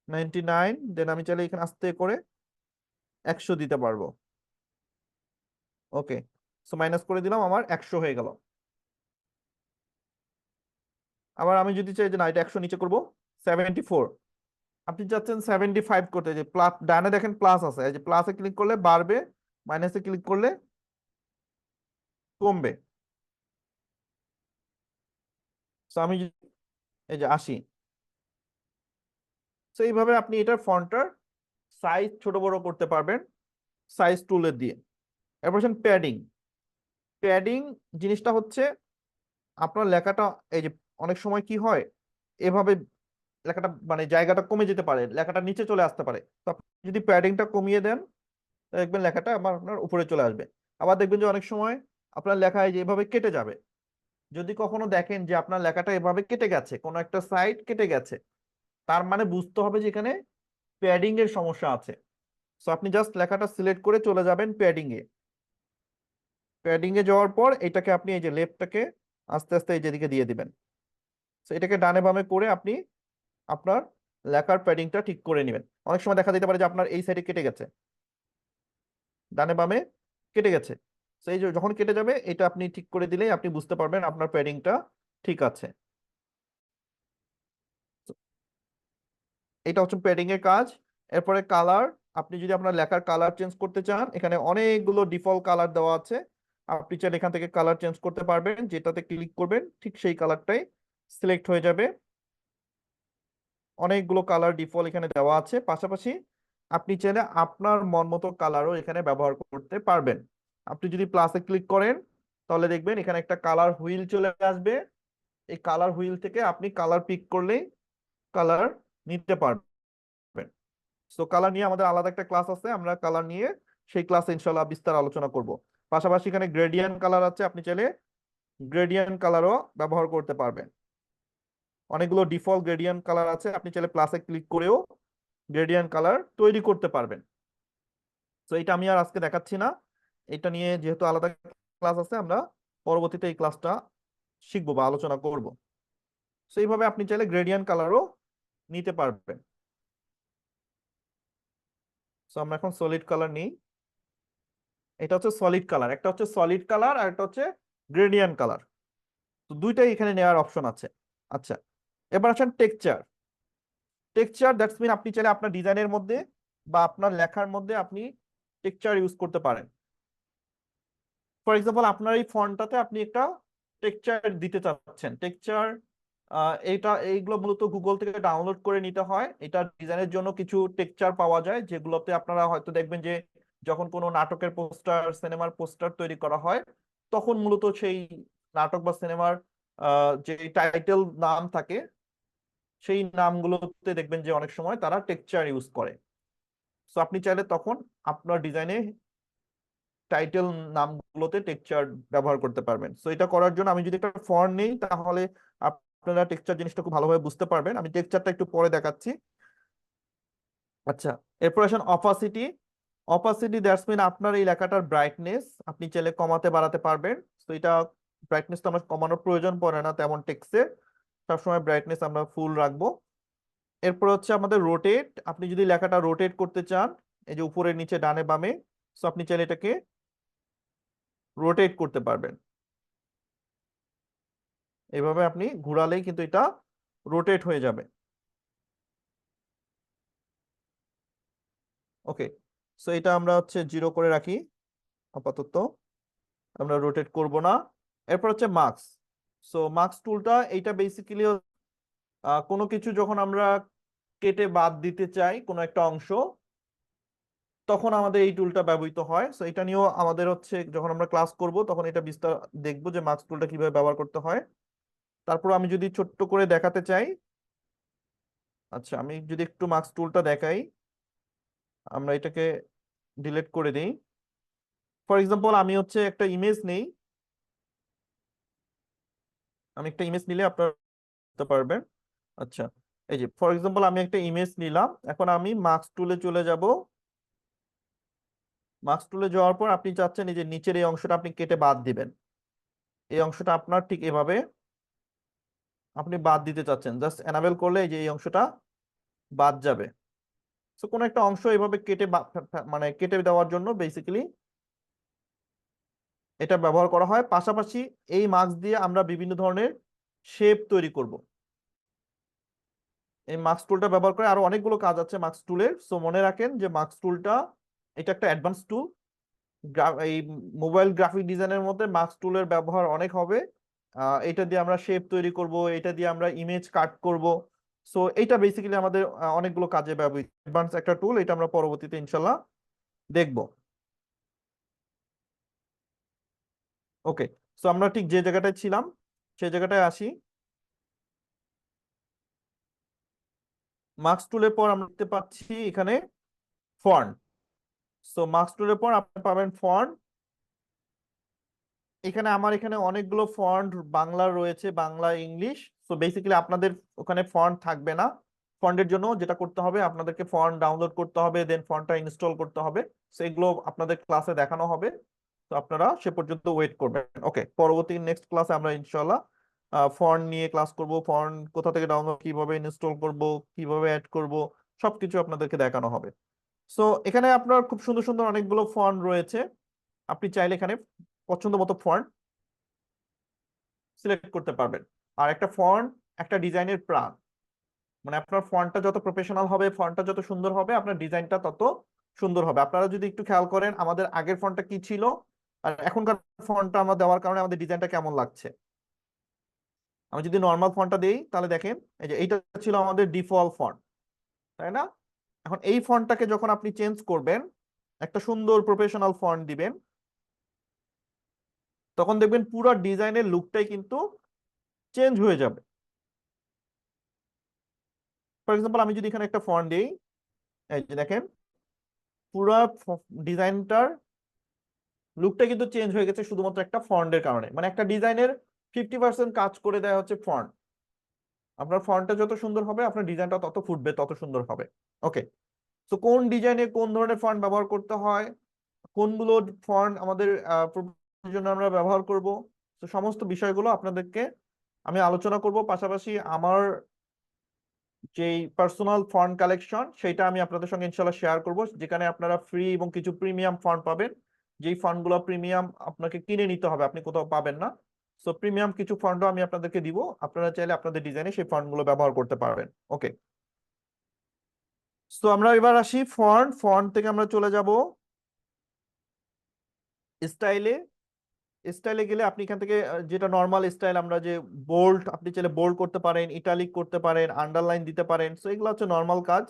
99, দেন আমি চাইলে এখানে আস্তে করে 100 দিতে পারবো। ওকে, সো মাইনাস করে দিলাম, আমার 100 হয়ে গেল। আবার আমি যদি চাই যে না এটা 100 নিচে করবো, 74। আপনি চাচ্ছেন 75 করতে, যে প্লাস ডানে দেখেন প্লাস আছে, এই যে প্লাসে ক্লিক করলে বাড়বে, মাইনাসে ক্লিক করলে কমবে। তো আমি এই যে 80। তো এইভাবে আপনি এটার ফন্টটার সাইজ ছোট বড় করতে পারবেন সাইজ টুলের দিয়ে। এরপর প্যাডিং। প্যাডিং জিনিসটা হচ্ছে আপনার লেখাটা এই যে অনেক সময় কি হয়, এভাবে লেখাটা মানে জায়গাটা কমে যেতে পারে, লেখাটা নিচে চলে আসতে পারে। তো আপনি যদি প্যাডিংটা কমিয়ে দেন, দেখবেন লেখাটা আবার আপনার উপরে চলে আসবে। আবার দেখবেন যে অনেক সময় আপনার লেখা এই যে এভাবে কেটে যাবে। যদি কখনো দেখেন যে আপনার লেখাটা এভাবে কেটে গেছে, কোনো একটা সাইড কেটে গেছে, তার মানে বুঝতে হবে যে এখানে প্যাডিং এর সমস্যা আছে। সো আপনি জাস্ট লেখাটা সিলেক্ট করে চলে যাবেন প্যাডিং এ। প্যাডিং এ যাওয়ার পর এটাকে আপনি এই যে লেফটটাকে আস্তে আস্তে এই যেদিকে দিয়ে দিবেন। সো এটাকে ডানে বামে করে আপনি আপনার লেখার প্যাডিংটা ঠিক করে নেবেন। অনেক সময় দেখা যেতে পারে যে আপনার এই সাইডে কেটে গেছে, ডানে বামে কেটে গেছে। তো এই যে যখন কেটে যাবে এটা আপনি ঠিক করে দিলেই আপনি বুঝতে পারবেন আপনার প্যাডিংটা ঠিক আছে। এটা হচ্ছে প্যাডিং এর কাজ। এরপরে কালার। আপনি যদি আপনার লেখার কালার চেঞ্জ করতে চান, এখানে অনেকগুলো ডিফল্ট কালার দেওয়া আছে, আপনি চাইলে এখান থেকে কালার চেঞ্জ করতে পারবেন। যেটাতে ক্লিক করবেন ঠিক সেই কালারটাই সিলেক্ট হয়ে যাবে। অনেকগুলো কালার ডিফল্ট এখানে দেওয়া আছে, পাশাপাশি আপনি চাইলে আপনার মন মতো কালারও এখানে ব্যবহার করতে পারবেন। আপনি যদি প্লাসে ক্লিক করেন, তাহলে দেখবেন এখানে একটা কালার হুইল চলে আসবে। এই কালার হুইল থেকে আপনি কালার পিক করলেই কালার নিতে পারবেন। সো কালার নিয়ে আমাদের আলাদা একটা ক্লাস আছে, আমরা কালার নিয়ে সেই ক্লাসে ইনশাল্লাহ বিস্তার আলোচনা করব। পাশাপাশি এখানে গ্রেডিয়েন্ট কালার আছে, আপনি চাইলে গ্রেডিয়েন্ট কালারও ব্যবহার করতে পারবেন। অনেকগুলো ডিফল্ট গ্রেডিয়েন্ট কালার আছে, আপনি চাইলে প্লাসে ক্লিক করেও গ্রেডিয়েন্ট কালার তৈরি করতে পারবেন। তো এটা আমি আর আজকে দেখাচ্ছি না, এটা নিয়ে যেহেতু আলাদা ক্লাস আছে, আমরা পরবর্তীতে এই ক্লাসটা শিখবো বা আলোচনা করব। তো এইভাবে আপনি চাইলে গ্রেডিয়েন্ট কালারও নিতে পারবেন। তো আমরা এখন সলিড কালার নিই। এটা হচ্ছে সলিড কালার, একটা হচ্ছে সলিড কালার আর একটা হচ্ছে গ্রেডিয়েন্ট কালার। তো দুইটাই এখানে নেওয়ার অপশন আছে। আচ্ছা, এবার আসেন টেক্সচার। টেক্সচার দ্যাটস মিন আপনি চাইলে আপনার ডিজাইনের মধ্যে বা আপনার লেখার মধ্যে আপনি টেক্সচার ইউজ করতে পারেন। ফর এক্সাম্পল আপনার এই ফন্টটাতে আপনি একটা টেক্সচার দিতে চাচ্ছেন। টেক্সচার এইগুলো মূলত গুগল থেকে ডাউনলোড করে নিতে হয়। এটা ডিজাইনের জন্য কিছু টেক্সচার পাওয়া যায়, যেগুলোতে আপনারা হয়তো দেখবেন যে যখন কোনো নাটকের পোস্টার, সিনেমার পোস্টার তৈরি করা হয়, তখন মূলত সেই নাটক বা সিনেমার যে টাইটেল নাম থাকে, সেই নামগুলোতে দেখবেন যে অনেক সময় তারা টেক্সচার ইউজ করে। সো আপনি চাইলে তখন আপনার ডিজাইনে টাইটেল নামগুলোতে টেক্সচার ব্যবহার করতে পারবেন। সো এটা করার জন্য আমি যদি একটা ফন্ট নেই, তাহলে আপনারা টেক্সচার জিনিসটা খুব ভালোভাবে বুঝতে পারবেন। আমি টেক্সচারটা একটু পরে দেখাচ্ছি। আচ্ছা, এরপর আসেন অপাসিটি। অপাসিটি দ্যাটস মিন আপনার এই লেখাটার ব্রাইটনেস আপনি চাইলে কমাতে বাড়াতে পারবেন। তো এটা ব্রাইটনেস তো আমরা কমানোর প্রয়োজন পড়ে না তেমন টেক্সটে, সবসময় ব্রাইটনেস আমরা ফুল রাখবো। এরপর হচ্ছে আমাদের রোটেট। আপনি যদি লেখাটা রোটেট করতে চান, এই যে উপরে নিচে ডানে বামে, সো আপনি চাইলে এটাকে রোটেট করতে পারবেন। এভাবে আপনি ঘোরালেই কিন্তু এটা রোটেট হয়ে যাবে। ওকে, সো এটা আমরা হচ্ছে 0 করে রাখি আপাতত, আমরা রোটেট করব না। এরপর হচ্ছে মার্কস। সো মার্কস টুলটা এইটা বেসিক্যালি কোনো কিছু যখন আমরা কেটে বাদ দিতে চাই কোনো একটা অংশ, তখন আমাদের এই টুলটা ব্যবহৃত হয়। সো এটা নিয়েও আমাদের হচ্ছে যখন আমরা ক্লাস করব তখন এটা বিস্তার দেখবো যে মার্কস টুলটা কিভাবে ব্যবহার করতে হয়। তারপর আমি যদি ছোট্ট করে দেখাতে চাই, আচ্ছা আমি যদি একটু মার্কস টুলটা দেখাই, আমরা এটাকে ডিলিট করে দিই। ফর এক্সাম্পল আমি হচ্ছে একটা ইমেজ নেই, আমি একটা ইমেজ নিলে আপনারা বুঝতে পারবেন। আচ্ছা, এই যে ফর এক্সাম্পল আমি একটা ইমেজ নিলাম, এখন আমি মার্কস টুলে চলে যাব। মার্কস টুলে যাওয়ার পর আপনি চাচ্ছেন এই যে নিচের এই অংশটা আপনি কেটে বাদ দিবেন। এই অংশটা আপনার ঠিক এভাবে আপনি বাদ দিতে চাচ্ছেন, জাস্ট এনাবেল করলে এই যে এই অংশটা বাদ যাবে। তো কোনো একটা অংশ এভাবে কেটে মানে কেটে দেওয়ার জন্য বেসিক্যালি এটা ব্যবহার করা হয়। পাশাপাশি এই মার্কস দিয়ে আমরা বিভিন্ন ধরনের শেপ তৈরি করব। এই মার্কস টুলটা ব্যবহার করে আরো অনেকগুলো কাজ আছে মার্কস টুলের। সো মনে রাখেন যে মার্কস টুলটা এটা একটা অ্যাডভান্স টুল। এই মোবাইল গ্রাফিক ডিজাইনের মধ্যে মার্কস টুলের ব্যবহার অনেক হবে। এটা দিয়ে আমরা শেপ তৈরি করব, এটা দিয়ে আমরা ইমেজ কাট করব। সো এটা বেসিক্যালি আমাদের অনেকগুলো কাজে ব্যবহৃত অ্যাডভান্স একটা টুল। এটা আমরা পরবর্তীতে ইনশাল্লাহ দেখব। ওকে, সো আমরা ঠিক যে জায়গাটায় ছিলাম সেই জায়গাটায় আসি। মার্কস টুলের পর আমরা দেখতে পাচ্ছি এখানে ফন্ট। সো মার্কস টুলের পর আপনি পাবেন ফন্ট। এখানে আমার এখানে অনেকগুলো ফন্ট বাংলা রয়েছে, বাংলা, ইংলিশ। সো বেসিক্যালি আপনাদের ওখানে ফন্ট থাকবে না। ফন্টের জন্য যেটা করতে হবে, আপনাদেরকে ফন্ট ডাউনলোড করতে হবে, দেন ফন্টটা ইনস্টল করতে হবে। সো এগুলো আপনাদের ক্লাসে দেখানো হবে। তো আপনারা সে পর্যন্ত ওয়েট করবেন। ওকে, পরবর্তী নেক্সট ক্লাসে আমরা ইনশাল্লাহ ফন্ট নিয়ে ক্লাস করব। ফন্ট কোথা থেকে ডাউনলোড, কিভাবে ইনস্টল করব, কিভাবে অ্যাড করব, সবকিছু আপনাদেরকে দেখানো হবে। সো এখানে আপনার খুব সুন্দর সুন্দর অনেকগুলো ফন্ট রয়েছে। আপনি চাইলে এখানে পছন্দ মতো ফন্ট সিলেক্ট করতে পারবেন। আর একটা ফন্ট একটা ডিজাইনের প্রাণ। মানে আপনার ফন্টটা যত প্রফেশনাল হবে, ফন্টটা যত সুন্দর হবে, আপনার ডিজাইনটা তত সুন্দর হবে। আপনারা যদি একটু খেয়াল করেন আমাদের আগের ফন্টটা কি ছিল আর এখনকার ফন্টটা আমরা দেওয়ার কারণে আমাদের ডিজাইনটা কেমন লাগছে। আমি যদি নর্মাল ফন্টটা দেই তাহলে দেখেন এই যে এইটা ছিল আমাদের ডিফল্ট ফন্ট, তাই না? এখন এই ফন্টটাকে যখন আপনি চেঞ্জ করবেন, একটা সুন্দর প্রফেশনাল ফন্ট দিবেন, তখন দেখবেন পুরো ডিজাইনের লুকটাই কিন্তু চেঞ্জ হয়ে যাবে। ফর এক্সাম্পল আমি যদি এখানে একটা ফন্ট দিই, এই যে দেখেন পুরো ডিজাইনটার লুকটা কিন্তু চেঞ্জ হয়ে গেছে শুধুমাত্র একটা ফন্টের কারণে। মানে একটা ডিজাইনের 50% কাজ করে দেয় হচ্ছে ফন্ট। আপনার ফন্টটা যত সুন্দর হবে আপনার ডিজাইনটা তত ফুটবে, তত সুন্দর হবে। ওকে, তো কোন ডিজাইনে কোন ধরনের ফন্ট ব্যবহার করতে হয়, কোনগুলো ফন্ট আমাদের জন্য আমরা ব্যবহার করব, তো সমস্ত বিষয়গুলো আপনাদেরকে আমি আলোচনা করব। পাশাপাশি আমার যেই পার্সোনাল ফন্ট কালেকশন সেটা আমি আপনাদের সঙ্গে ইনশাল্লাহ শেয়ার করব, যেখানে আপনারা ফ্রি এবং কিছু প্রিমিয়াম ফন্ট পাবেন। যেই ফন্টগুলো প্রিমিয়াম আপনাকে কিনে নিতে হবে, আপনি কোথাও পাবেন না। সো প্রিমিয়াম কিছু ফন্টও আমি আপনাদেরকে দিব, আপনারা চাইলে আপনাদের ডিজাইনে সেই ফন্টগুলো ব্যবহার করতে পারবেন। ওকে, সো আমরা এবার আসি ফন্ট। ফন্ট থেকে আমরা চলে যাব স্টাইলে। স্টাইলে গেলে আপনি এখান থেকে যেটা নর্মাল স্টাইল আমরা যে বোল্ড, আপনি চাইলে বোল্ড করতে পারেন, ইটালিক করতে পারেন, আন্ডারলাইন দিতে পারেন। সো এগুলো হচ্ছে নর্মাল কাজ।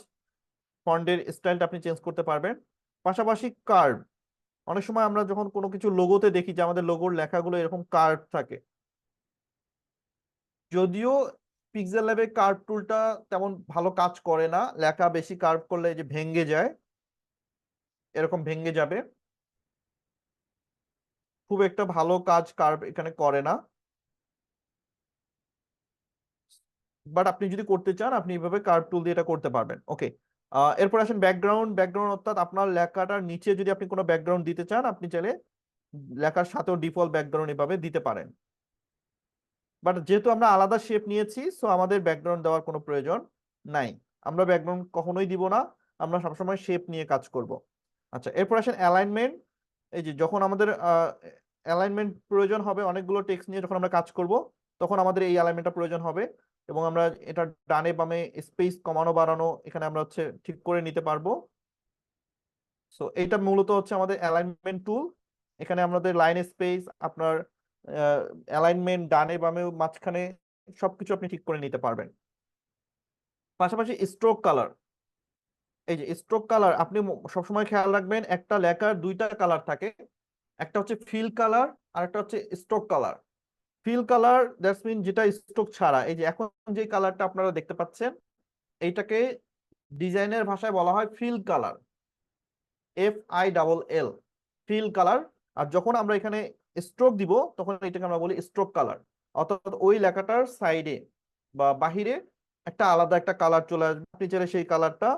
ফন্টের স্টাইলটা আপনি চেঞ্জ করতে পারবেন। পাশাপাশি কার্ভ, অনেক সময় আমরা যখন কোনো কিছু লোগোতে দেখি যে আমাদের লোগোর লেখাগুলো এরকম কার্ভ থাকে, যদিও পিক্সেল ল্যাবে কার্ভ টুলটা তেমন ভালো কাজ করে না, লেখা বেশি কার্ভ করলে যে ভেঙে যায়, এরকম ভেঙে যাবে, খুব একটা ভালো কাজ কার্ভ এখানে করে না। বাট আপনি যদি করতে চান আপনি এইভাবে কার্ভ টুল দিয়ে এটা করতে পারবেন। ওকে, এরপর আসেন ব্যাকগ্রাউন্ড। ব্যাকগ্রাউন্ড অর্থাৎ আপনার লেখাটার নিচে যদি আপনি কোনো ব্যাকগ্রাউন্ড দিতে চান, আপনি চাইলে লেখার সাথেও ডিফল্ট ব্যাকগ্রাউন্ড এভাবে দিতে পারেন। বাট যেহেতু আমরা আলাদা শেপ নিয়েছি, সো আমাদের ব্যাকগ্রাউন্ড দেওয়ার কোনো প্রয়োজন নাই। আমরা ব্যাকগ্রাউন্ড কখনোই দিব না, আমরা সবসময় শেপ নিয়ে কাজ করব। আচ্ছা, এরপর আসেন অ্যালাইনমেন্ট। এই যে যখন আমাদের অ্যালাইনমেন্ট প্রয়োজন হবে, অনেকগুলো টেক্সট নিয়ে যখন আমরা কাজ করব, তখন আমাদের এই অ্যালাইনমেন্টটা প্রয়োজন হবে। এবং আমরা এটা ডানে বামে স্পেস কমানো বাড়ানো এখানে আমরা হচ্ছে ঠিক করে নিতে পারবো। সো এটা মূলত হচ্ছে আমাদের অ্যালাইনমেন্ট টুল। এখানে আমাদের লাইন স্পেস, আপনার অ্যালাইনমেন্ট ডানে বামে মাঝখানে সবকিছু আপনি ঠিক করে নিতে পারবেন। পাশাপাশি স্ট্রোক কালার, এই যে স্ট্রোক কালার আপনি সবসময় খেয়াল রাখবেন, একটা লেখার দুইটা কালার থাকে, একটা হচ্ছে ফিল কালার আর একটা হচ্ছে stroke colour. Fill colour that's mean যেটা স্ট্রোক ছাড়া, এই যে এখন যে কালারটা আপনারা দেখতে পাচ্ছেন, এইটাকে ডিজাইনের ভাষায় বলা হয় fill colour, FILL, fill colour. আর যখন আমরা এখানে স্ট্রোক দিব তখন এটাকে আমরা বলি স্ট্রোক কালার, অর্থাৎ ওই লেখাটার সাইডে বা বাহিরে একটা আলাদা একটা কালার চলে আসবে, আপনি চাইলে সেই কালারটা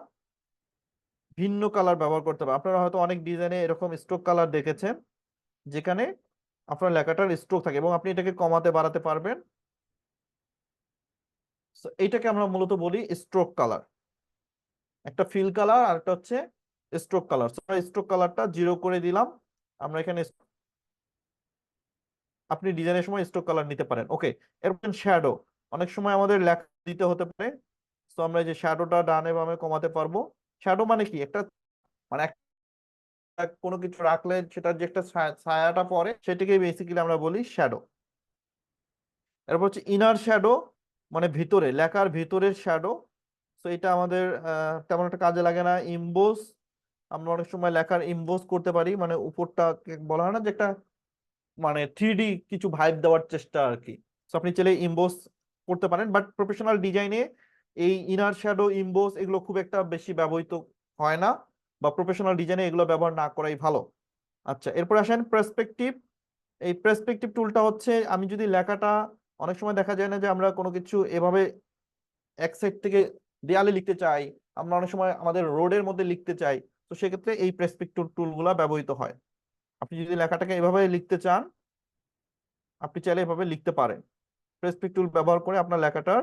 ভিন্ন কালার ব্যবহার করতে পারেন। আপনারা হয়তো অনেক ডিজাইনে এরকম স্ট্রোক কালার দেখেছেন যেখানে আপনার লেখাটার স্ট্রোক থাকে এবং আপনি এটাকে কমাতে বাড়াতে পারবেন। So এইটাকে আমরা মূলত বলি স্ট্রোক কালার। একটা ফিল কালার আর একটা হচ্ছে স্ট্রোক কালার। স্ট্রোক কালারটা 0 করে দিলাম আমরা এখানে, আপনি ডিজাইনের সময় স্ট্রোক কালার নিতে পারেন। ওকে, এরপর শ্যাডো, অনেক সময় আমাদের লেখা দিতে হতে পারে, তো আমরা এই যে শ্যাডোটা ডানে বামে কমাতে পারবো। শ্যাডো মানে কি, একটা মানে কোনো কিছু রাখলে সেটার যে একটা ছায়াটা পড়ে সেটাকে বেসিক্যালি আমরা বলি শ্যাডো। এরপর হচ্ছে ইনার শ্যাডো, মানে ভিতরে লেখার ভিতরের শ্যাডো। তো এটা আমাদের তেমন একটা কাজে লাগে না। ইমবোস, আমরা অনেক সময় লেখার ইমবোস করতে পারি, মানে উপরটা বলা হয় না যে একটা মানে 3D কিছু ভাইব দেওয়ার চেষ্টা আর কি। তো আপনি চাইলে ইমবোস করতে পারেন, বাট প্রফেশনাল ডিজাইনে এই ইনার শ্যাডো ইমবোস এগুলো খুব একটা বেশি ব্যবহৃত হয় না, বা প্রফেশনাল ডিজাইনে এগুলো ব্যবহার না করাই ভালো। আচ্ছা, এরপর আসেন পার্সপেক্টিভ। এই পার্সপেক্টিভ টুলটা হচ্ছে, আমি যদি লেখাটা, অনেক সময় দেখা যায় না যে আমরা কোনো কিছু এভাবে এক সাইড থেকে দেয়ালে লিখতে চাই, আমরা অনেক সময় আমাদের রোডের মধ্যে লিখতে চাই, তো সেক্ষেত্রে এই পার্সপেক্টিভ টুলগুলা ব্যবহৃত হয়। আপনি যদি লেখাটাকে এভাবে লিখতে চান, আপনি চাইলে এভাবে লিখতে পারেন। পার্সপেক্টিভ টুল ব্যবহার করে আপনার লেখাটার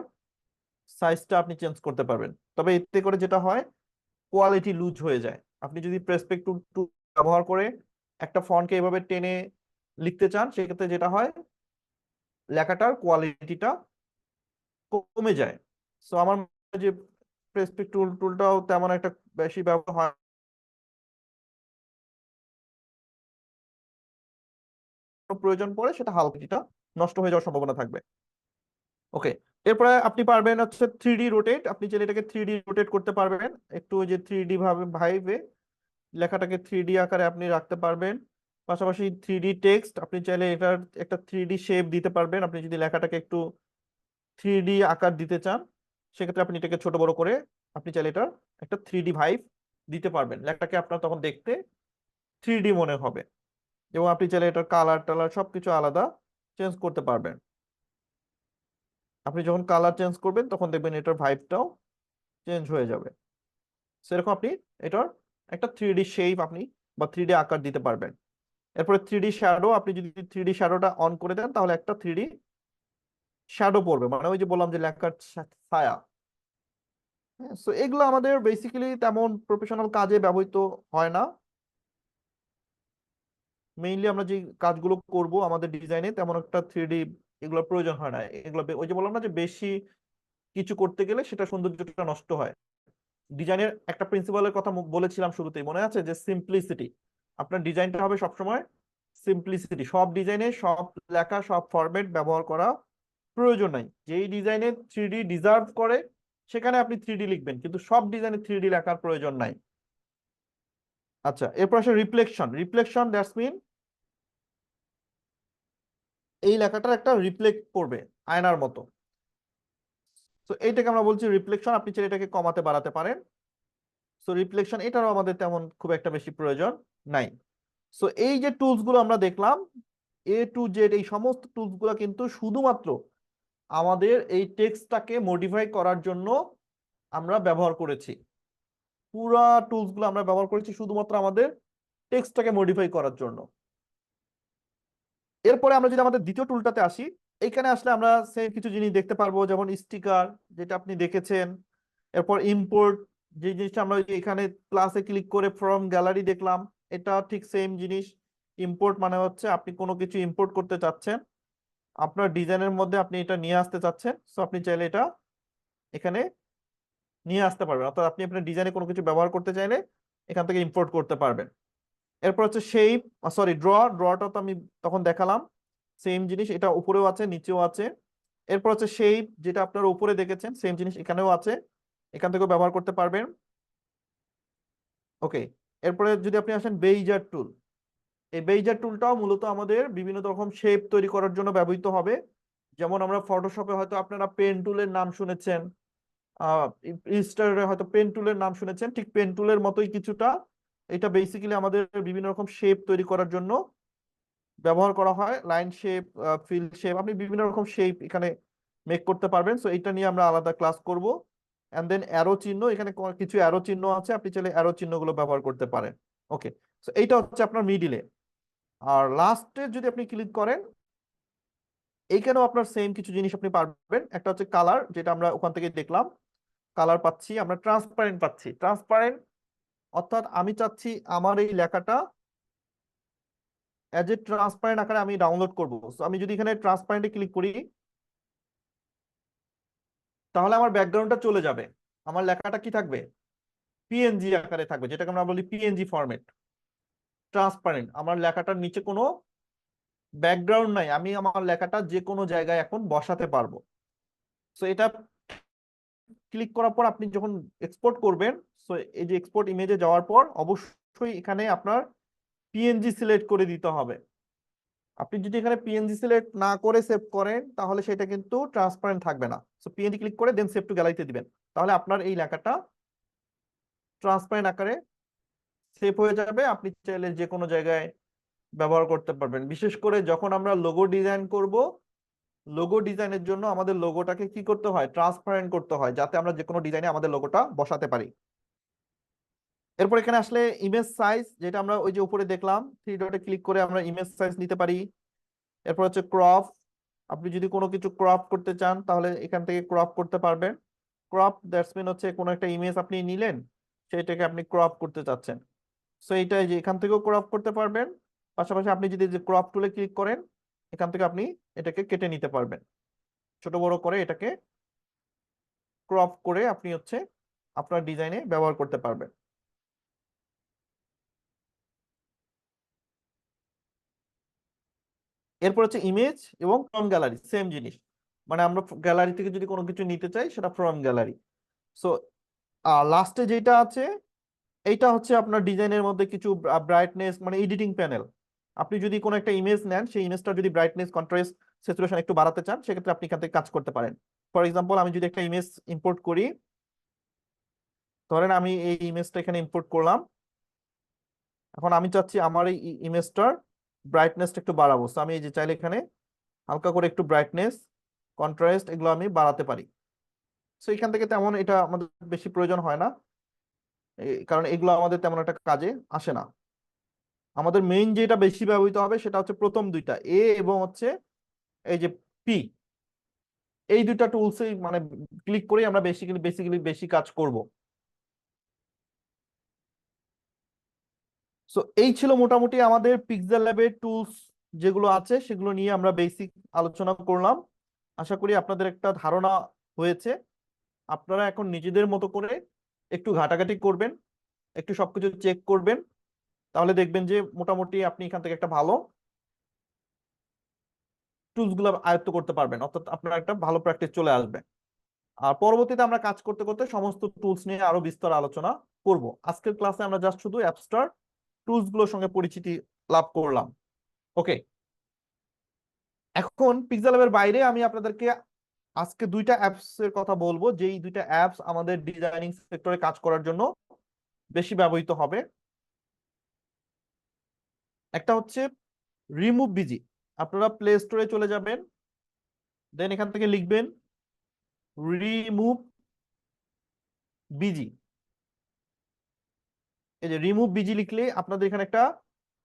সাইজটা আপনি চেঞ্জ করতে পারবেন। তবে এতে করে যেটা হয়, কোয়ালিটি লুজ হয়ে যায়। আপনি যদি পার্সপেক্টিভ টুল ব্যবহার করে একটা ফন্টকে এভাবে টেনে লিখতে চান, সেক্ষেত্রে যেটা হয় লেখাটার কোয়ালিটিটা কমে যায়। সো আমার মনে হয় যে পার্সপেক্টিভ টুলটাও তেমন একটা বেশি ব্যবহার হয় না, প্রয়োজন পড়ে সেটা হালকা নষ্ট হয়ে যাওয়ার সম্ভাবনা থাকবে। ওকে, এরপরে আপনি পারবেন হচ্ছে 3D রোটেট। আপনি চাইলে এটাকে 3D রোটেট করতে পারবেন, একটু ওই যে 3D ভাইবে লেখাটাকে 3D আকারে আপনি রাখতে পারবেন। পাশাপাশি 3D টেক্সট, আপনি চাইলে এটার একটা 3D শেপ দিতে পারবেন। আপনি যদি লেখাটাকে একটু 3D আকার দিতে চান, সেক্ষেত্রে আপনি এটাকে ছোট বড় করে আপনি চাইলে এটার একটা 3D ভাইব দিতে পারবেন, লেখাটাকে আপনার তখন দেখতে 3D মনে হবে। এবং আপনি চাইলে এটার কালার টালার সবকিছু আলাদা চেঞ্জ করতে পারবেন। আপনি যখন কালার চেঞ্জ করবেন তখন দেখবেন এটার ভাইবটাও চেঞ্জ হয়ে যাবে। সেরকম আপনি এটার একটা 3D শেপ আপনি বা 3D আকার দিতে পারবেন। এরপরে 3D শ্যাডো, আপনি যদি 3D শ্যাডোটা অন করে দেন তাহলে একটা 3D শ্যাডো পড়বে, মানে ওই যে বললাম যে লেখার ছায়া। হ্যাঁ, সো এগুলো আমাদের বেসিক্যালি তেমন প্রফেশনাল কাজে ব্যবহৃত হয় না। মেইনলি আমরা যে কাজগুলো করব আমাদের ডিজাইনে তেমন একটা 3D এগুলো প্রয়োজন হয় না। এগুলো ওই যে বললাম না যে বেশি কিছু করতে গেলে সেটা সৌন্দর্যটা নষ্ট হয়। ডিজাইনের একটা প্রিন্সিপালের কথা বলেছিলাম শুরুতেই, মনে আছে যে সিম্পলিসিটি। আপনার ডিজাইনটা হবে সবসময় সিম্পলিসিটি, সব ডিজাইনে সব লেখা সব ফরম্যাট ব্যবহার করা প্রয়োজন নাই। যেই ডিজাইনে 3D ডিজার্ভ করে সেখানে আপনি 3D লিখবেন, কিন্তু সব ডিজাইনে 3D লেখার প্রয়োজন নাই। আচ্ছা, এরপর আসে রিফ্লেকশন। রিফ্লেকশন দ্যাটস মিন এই লেখাটার একটা রিফ্লেক্ট করবে আয়নার মতো। তো এইটাকে আমরা বলছি রিফ্লেকশন। আপনি চাইলে এটাকে কমাতে বাড়াতে পারেন। সো রিফ্লেকশন এটারও আমাদের তেমন খুব একটা বেশি প্রয়োজন নাই। সো এই যে টুলস গুলো আমরা দেখলাম A to Z, এই সমস্ত টুলস গুলো কিন্তু শুধুমাত্র আমাদের এই টেক্সটটাকে মডিফাই করার জন্য আমরা ব্যবহার করেছি। পুরা টুলস গুলো আমরা ব্যবহার করেছি শুধুমাত্র আমাদের টেক্সটটাকে মডিফাই করার জন্য। এরপরে আমরা যদি আমাদের দ্বিতীয় টুলটাতে আসি, এইখানে আসলে আমরা সেম কিছু জিনিস দেখতে পারবো, যেমন স্টিকার যেটা আপনি দেখেছেন। এরপর ইম্পোর্ট, যে জিনিসটা আমরা এখানে প্লাসে ক্লিক করে ফ্রম গ্যালারি দেখলাম, এটা ঠিক সেম জিনিস। ইম্পোর্ট মানে হচ্ছে আপনি কোনো কিছু ইম্পোর্ট করতে চাচ্ছেন, আপনার ডিজাইনের মধ্যে আপনি এটা নিয়ে আসতে চাচ্ছেন, সো আপনি চাইলে এটা এখানে নিয়ে আসতে পারবেন, অর্থাৎ আপনি আপনার ডিজাইনে কোনো কিছু ব্যবহার করতে চাইলে এখান থেকে ইম্পোর্ট করতে পারবেন। এরপর হচ্ছে শেপ, সরি ড্রটা তো আমি তখন দেখালাম, সেম জিনিস এটা উপরেও আছে নিচেও আছে। এরপর হচ্ছে শেপ, যেটা আপনারা উপরে দেখেছেন সেম জিনিস এখানেও আছে, এখান থেকেও ব্যবহার করতে পারবেন। ওকে, এরপরে যদি আপনি আসেন বেইজার টুল, এই বেইজার টুলটাও মূলত আমাদের বিভিন্ন রকম শেপ তৈরি করার জন্য ব্যবহৃত হবে। যেমন আমরা ফটোশপে হয়তো আপনারা পেন টুলের নাম শুনেছেন, ইলিস্ট্রেটরে হয়তো পেন টুলের নাম শুনেছেন, ঠিক পেন টুলের মতোই কিছুটা। এটা বেসিক্যালি আমাদের বিভিন্ন রকম শেপ তৈরি করার জন্য ব্যবহার করা হয়। লাইন শেপ, ফিল শেপ, আপনি বিভিন্ন রকম শেপ এখানে মেক করতে পারবেন। সো এটা নিয়ে আমরা আলাদা ক্লাস করব। এন্ড দেন অ্যারো চিহ্ন, এখানে কিছু অ্যারো চিহ্ন আছে, আপনি চাইলে অ্যারো চিহ্নগুলো ব্যবহার করতে পারেন। ওকে, সো এইটা হচ্ছে আপনার মিডিলে। আর লাস্টে যদি আপনি ক্লিক করেন, এইখানেও আপনার সেম কিছু জিনিস আপনি পারবেন। একটা হচ্ছে কালার, যেটা আমরা ওখান থেকে দেখলাম, কালার পাচ্ছি আমরা, ট্রান্সপারেন্ট পাচ্ছি। ট্রান্সপারেন্ট অর্থাৎ আমি চাচ্ছি আমার এই লেখাটা অ্যাজ এ ট্রান্সপারেন্ট আকারে আমি ডাউনলোড করব। সো আমি যদি এখানে ট্রান্সপারেন্টে ক্লিক করি, তাহলে আমার ব্যাকগ্রাউন্ডটা চলে যাবে, আমার লেখাটা কি থাকবে, পিএনজি আকারে থাকবে, যেটাকে আমরা বলি পিএনজি ফরম্যাট। ট্রান্সপারেন্ট, আমার লেখাটার নিচে কোনো ব্যাকগ্রাউন্ড নাই, আমি আমার লেখাটা যে কোনো জায়গায় এখন বসাতে পারবো। সো এটা ক্লিক করার পর আপনি যখন এক্সপোর্ট করবেন, সো এই যে এক্সপোর্ট ইমেজে যাওয়ার পর অবশ্যই এখানে আপনার পিএনজি সিলেক্ট করে দিতে হবে। আপনি যদি এখানে পিএনজি সিলেক্ট না করে সেভ করেন, তাহলে সেটা কিন্তু ট্রান্সপারেন্ট থাকবে না। সো পিএনজি ক্লিক করে দেন সেভ টু গ্যালারিতে দিবেন, তাহলে আপনার এই লেখাটা ট্রান্সপারেন্ট আকারে সেভ হয়ে যাবে, আপনি চাইলে যে কোনো জায়গায় ব্যবহার করতে পারবেন। বিশেষ করে যখন আমরা লোগো ডিজাইন করব, লোগো ডিজাইনের জন্য আমাদের লোগোটাকে কি করতে হয়, ট্রান্সপারেন্ট করতে হয়, যাতে আমরা যে কোনো ডিজাইনে আমাদের লোগোটা বসাতে পারি। এরপর এখানে আসলে ইমেজ সাইজ, যেটা আমরা ওই যে উপরে দেখলাম, থ্রি ডটে ক্লিক করে আমরা ইমেজ সাইজ নিতে পারি। এরপর হচ্ছে ক্রপ, আপনি যদি কোনো কিছু ক্রপ করতে চান তাহলে এখান থেকে ক্রপ করতে পারবেন। ক্রপ দ্যাটস মিন হচ্ছে কোনো একটা ইমেজ আপনি নিলেন, সেটাকে আপনি ক্রপ করতে চাচ্ছেন, সো এইটাই যে এখান থেকেও ক্রপ করতে পারবেন। পাশাপাশি আপনি যদি যে ক্রপ টুলে ক্লিক করেন, এখান থেকে আপনি এটাকে কেটে নিতে পারবেন, ছোট বড় করে এটাকে ক্রপ করে আপনি হচ্ছে আপনার ডিজাইনে ব্যবহার করতে পারবেন। এরপর হচ্ছে ইমেজ এবং ফ্রম গ্যালারি, সেম জিনিস, মানে আমরা গ্যালারি থেকে যদি কোনো কিছু নিতে চাই সেটা ফ্রম গ্যালারি। সো লাস্টে যেটা আছে, এইটা হচ্ছে আপনার ডিজাইনের মধ্যে কিছু ব্রাইটনেস, মানে এডিটিং প্যানেল। আপনি যদি কোনো একটা ইমেজ নেন, সেই ইমেজটা যদি ব্রাইটনেস, কন্ট্রাস্ট, স্যাচুরেশন একটু বাড়াতে চান, সেক্ষেত্রে আপনি এখান থেকে কাজ করতে পারেন। ফর এক্সাম্পল, আমি যদি একটা ইমেজ ইম্পোর্ট করি, ধরেন আমি এই ইমেজটা এখানে ইম্পোর্ট করলাম, এখন আমি চাচ্ছি আমার এই ইমেজটার ব্রাইটনেসটা একটু বাড়াবো। তো আমি এই যে চাইলে এখানে হালকা করে একটু ব্রাইটনেস, কন্ট্রাস্ট এগুলো আমি বাড়াতে পারি। সো এখান থেকে তেমন এটা আমাদের বেশি প্রয়োজন হয় না, কারণ এগুলো আমাদের তেমন একটা কাজে আসে না। আমাদের মেইন যেটা বেশি ব্যবহৃত হবে সেটা হচ্ছে প্রথম দুইটা, এ এবং হচ্ছে এই যে পি, এই দুইটা টুলসে মানে ক্লিক করে আমরা বেসিক্যালি বেশি কাজ করব। সো এই ছিল মোটামুটি আমাদের পিক্সেল ল্যাবের টুলস যেগুলো আছে সেগুলো নিয়ে আমরা বেসিক আলোচনা করলাম। আশা করি আপনাদের একটা ধারণা হয়েছে। আপনারা এখন নিজেদের মতো করে একটু ঘাটাঘাটি করবেন, একটু সবকিছু চেক করবেন, তাহলে দেখবেন যে মোটামুটি আপনি এখান থেকে একটা ভালো টুলস গুলো আয়ত্ত করতে পারবেন, অর্থাৎ আপনার একটা ভালো প্র্যাকটিস চলে আসবে। আর পরবর্তীতে আমরা কাজ করতে করতে সমস্ত টুলস নিয়ে আরো বিস্তার আলোচনা করব। আজকের ক্লাসে আমরা জাস্ট শুধু অ্যাপস্টার টুলস গুলোর সঙ্গে পরিচিতি লাভ করলাম। ওকে, এখন পিক্সেল ল্যাবের বাইরে আমি আপনাদেরকে আজকে দুইটা অ্যাপস এর কথা বলবো, যেই দুইটা অ্যাপস আমাদের ডিজাইনিং সেক্টরে কাজ করার জন্য বেশি ব্যবহৃত হবে। একটা হচ্ছে রিমুভ বিজি। আপনারা প্লে স্টোরে চলে যাবেন, দেন এখান থেকে লিখবেন রিমুভ বিজি। এই যে রিমুভ বিজি লিখলে আপনাদের এখানে একটা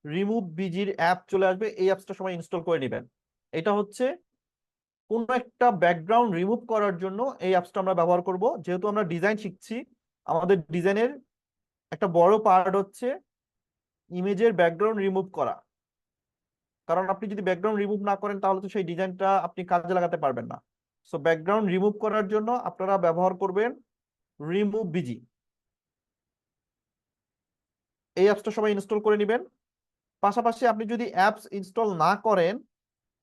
রিমুভ বিজির অ্যাপ চলে আসবে। এই অ্যাপসটা সবাই ইনস্টল করে নেবেন। এটা হচ্ছে কোন একটা ব্যাকগ্রাউন্ড রিমুভ করার জন্য এই অ্যাপসটা আমরা ব্যবহার করব। যেহেতু আমরা ডিজাইন শিখছি, আমাদের ডিজাইনের একটা বড় পার্ট হচ্ছে ইমেজের ব্যাকগ্রাউন্ড রিমুভ করা। কারণ আপনি যদি ব্যাকগ্রাউন্ড রিমুভ না করেন তাহলে তো সেই ডিজাইনটা আপনি কাজে লাগাতে পারবেন না। সো ব্যাকগ্রাউন্ড রিমুভ করার জন্য আপনারা ব্যবহার করবেন রিমুভ বিজি। এই অ্যাপসটা সবাই ইনস্টল করে নেবেন। পাশাপাশি আপনি যদি অ্যাপস ইনস্টল না করেন,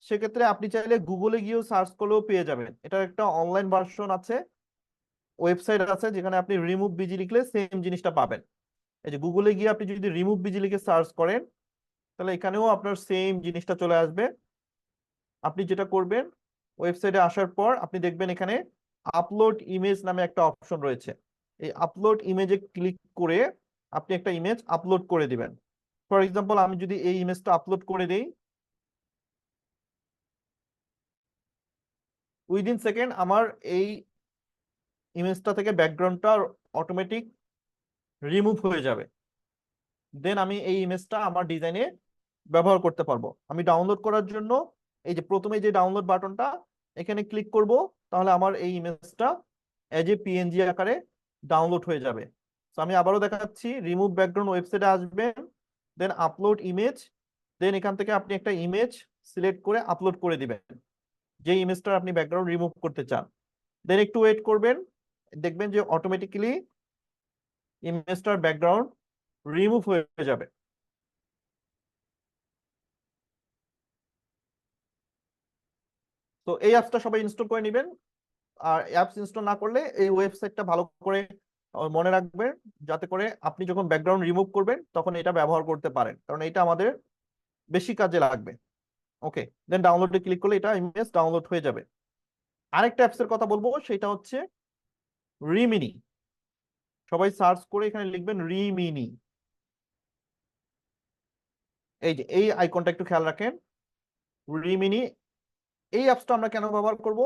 সেক্ষেত্রে আপনি চাইলে গুগলে গিয়েও সার্চ করলেও পেয়ে যাবেন। এটার একটা অনলাইন ভার্সন আছে, ওয়েবসাইট আছে, যেখানে আপনি রিমুভ বিজি লিখলে সেম জিনিসটা পাবেন। এই যে গুগলে গিয়ে আপনি যদি রিমুভ বিজি লিখে সার্চ করেন, তাহলে এখানেও আপনার সেম জিনিসটা চলে আসবে। আপনি যেটা করবেন, ওয়েবসাইটে আসার পর আপনি দেখবেন এখানে আপলোড ইমেজ নামে একটা অপশন রয়েছে। এই আপলোড ইমেজে ক্লিক করে আপনি একটা ইমেজ আপলোড করে দিবেন। ফর এক্সাম্পল, আমি যদি এই ইমেজটা আপলোড করে দেই, উইদিন সেকেন্ড আমার এই ইমেজটা থেকে ব্যাকগ্রাউন্ডটা অটোমেটিক রিমুভ হয়ে যাবে। দেন আমি এই ইমেজটা আমার ডিজাইনে ব্যবহার করতে পারবো। আমি ডাউনলোড করার জন্য এই যে প্রথমে যে ডাউনলোড বাটনটা, এখানে ক্লিক করব, তাহলে আমার এই ইমেজটা এজ এ পিএনজি আকারে ডাউনলোড হয়ে যাবে। তো আমি আবারও দেখাচ্ছি, রিমুভ ব্যাকগ্রাউন্ড ওয়েবসাইটে আসবেন, দেন আপলোড ইমেজ, দেন এখান থেকে আপনি একটা ইমেজ সিলেক্ট করে আপলোড করে দিবেন, যে ইমেজটা আপনি ব্যাকগ্রাউন্ড রিমুভ করতে চান। দেন একটু ওয়েট করবেন, দেখবেন যে অটোমেটিক্যালি ইমেজটার ব্যাকগ্রাউন্ড রিমুভ হয়ে যাবে। তো এই অ্যাপসটা সবাই ইনস্টল করে নেবেন। আর অ্যাপস ইনস্টল না করলে এই ওয়েবসাইটটা ভালো করে মনে রাখবেন, যাতে করে আপনি যখন ব্যাকগ্রাউন্ড রিমুভ করবেন তখন এটা ব্যবহার করতে পারেন, কারণ এটা আমাদের বেশি কাজে লাগবে। ওকে, দেন ডাউনলোডে ক্লিক করলে এটা ইমেজ ডাউনলোড হয়ে যাবে। আরেকটা অ্যাপসের কথা বলবো, সেটা হচ্ছে রিমিনি। সবাই সার্চ করে এখানে লিখবেন রিমিনি। এই যে এই আইকনটা একটু খেয়াল রাখেন, রিমিনি। এই অ্যাপসটা আমরা কেন ব্যবহার করব?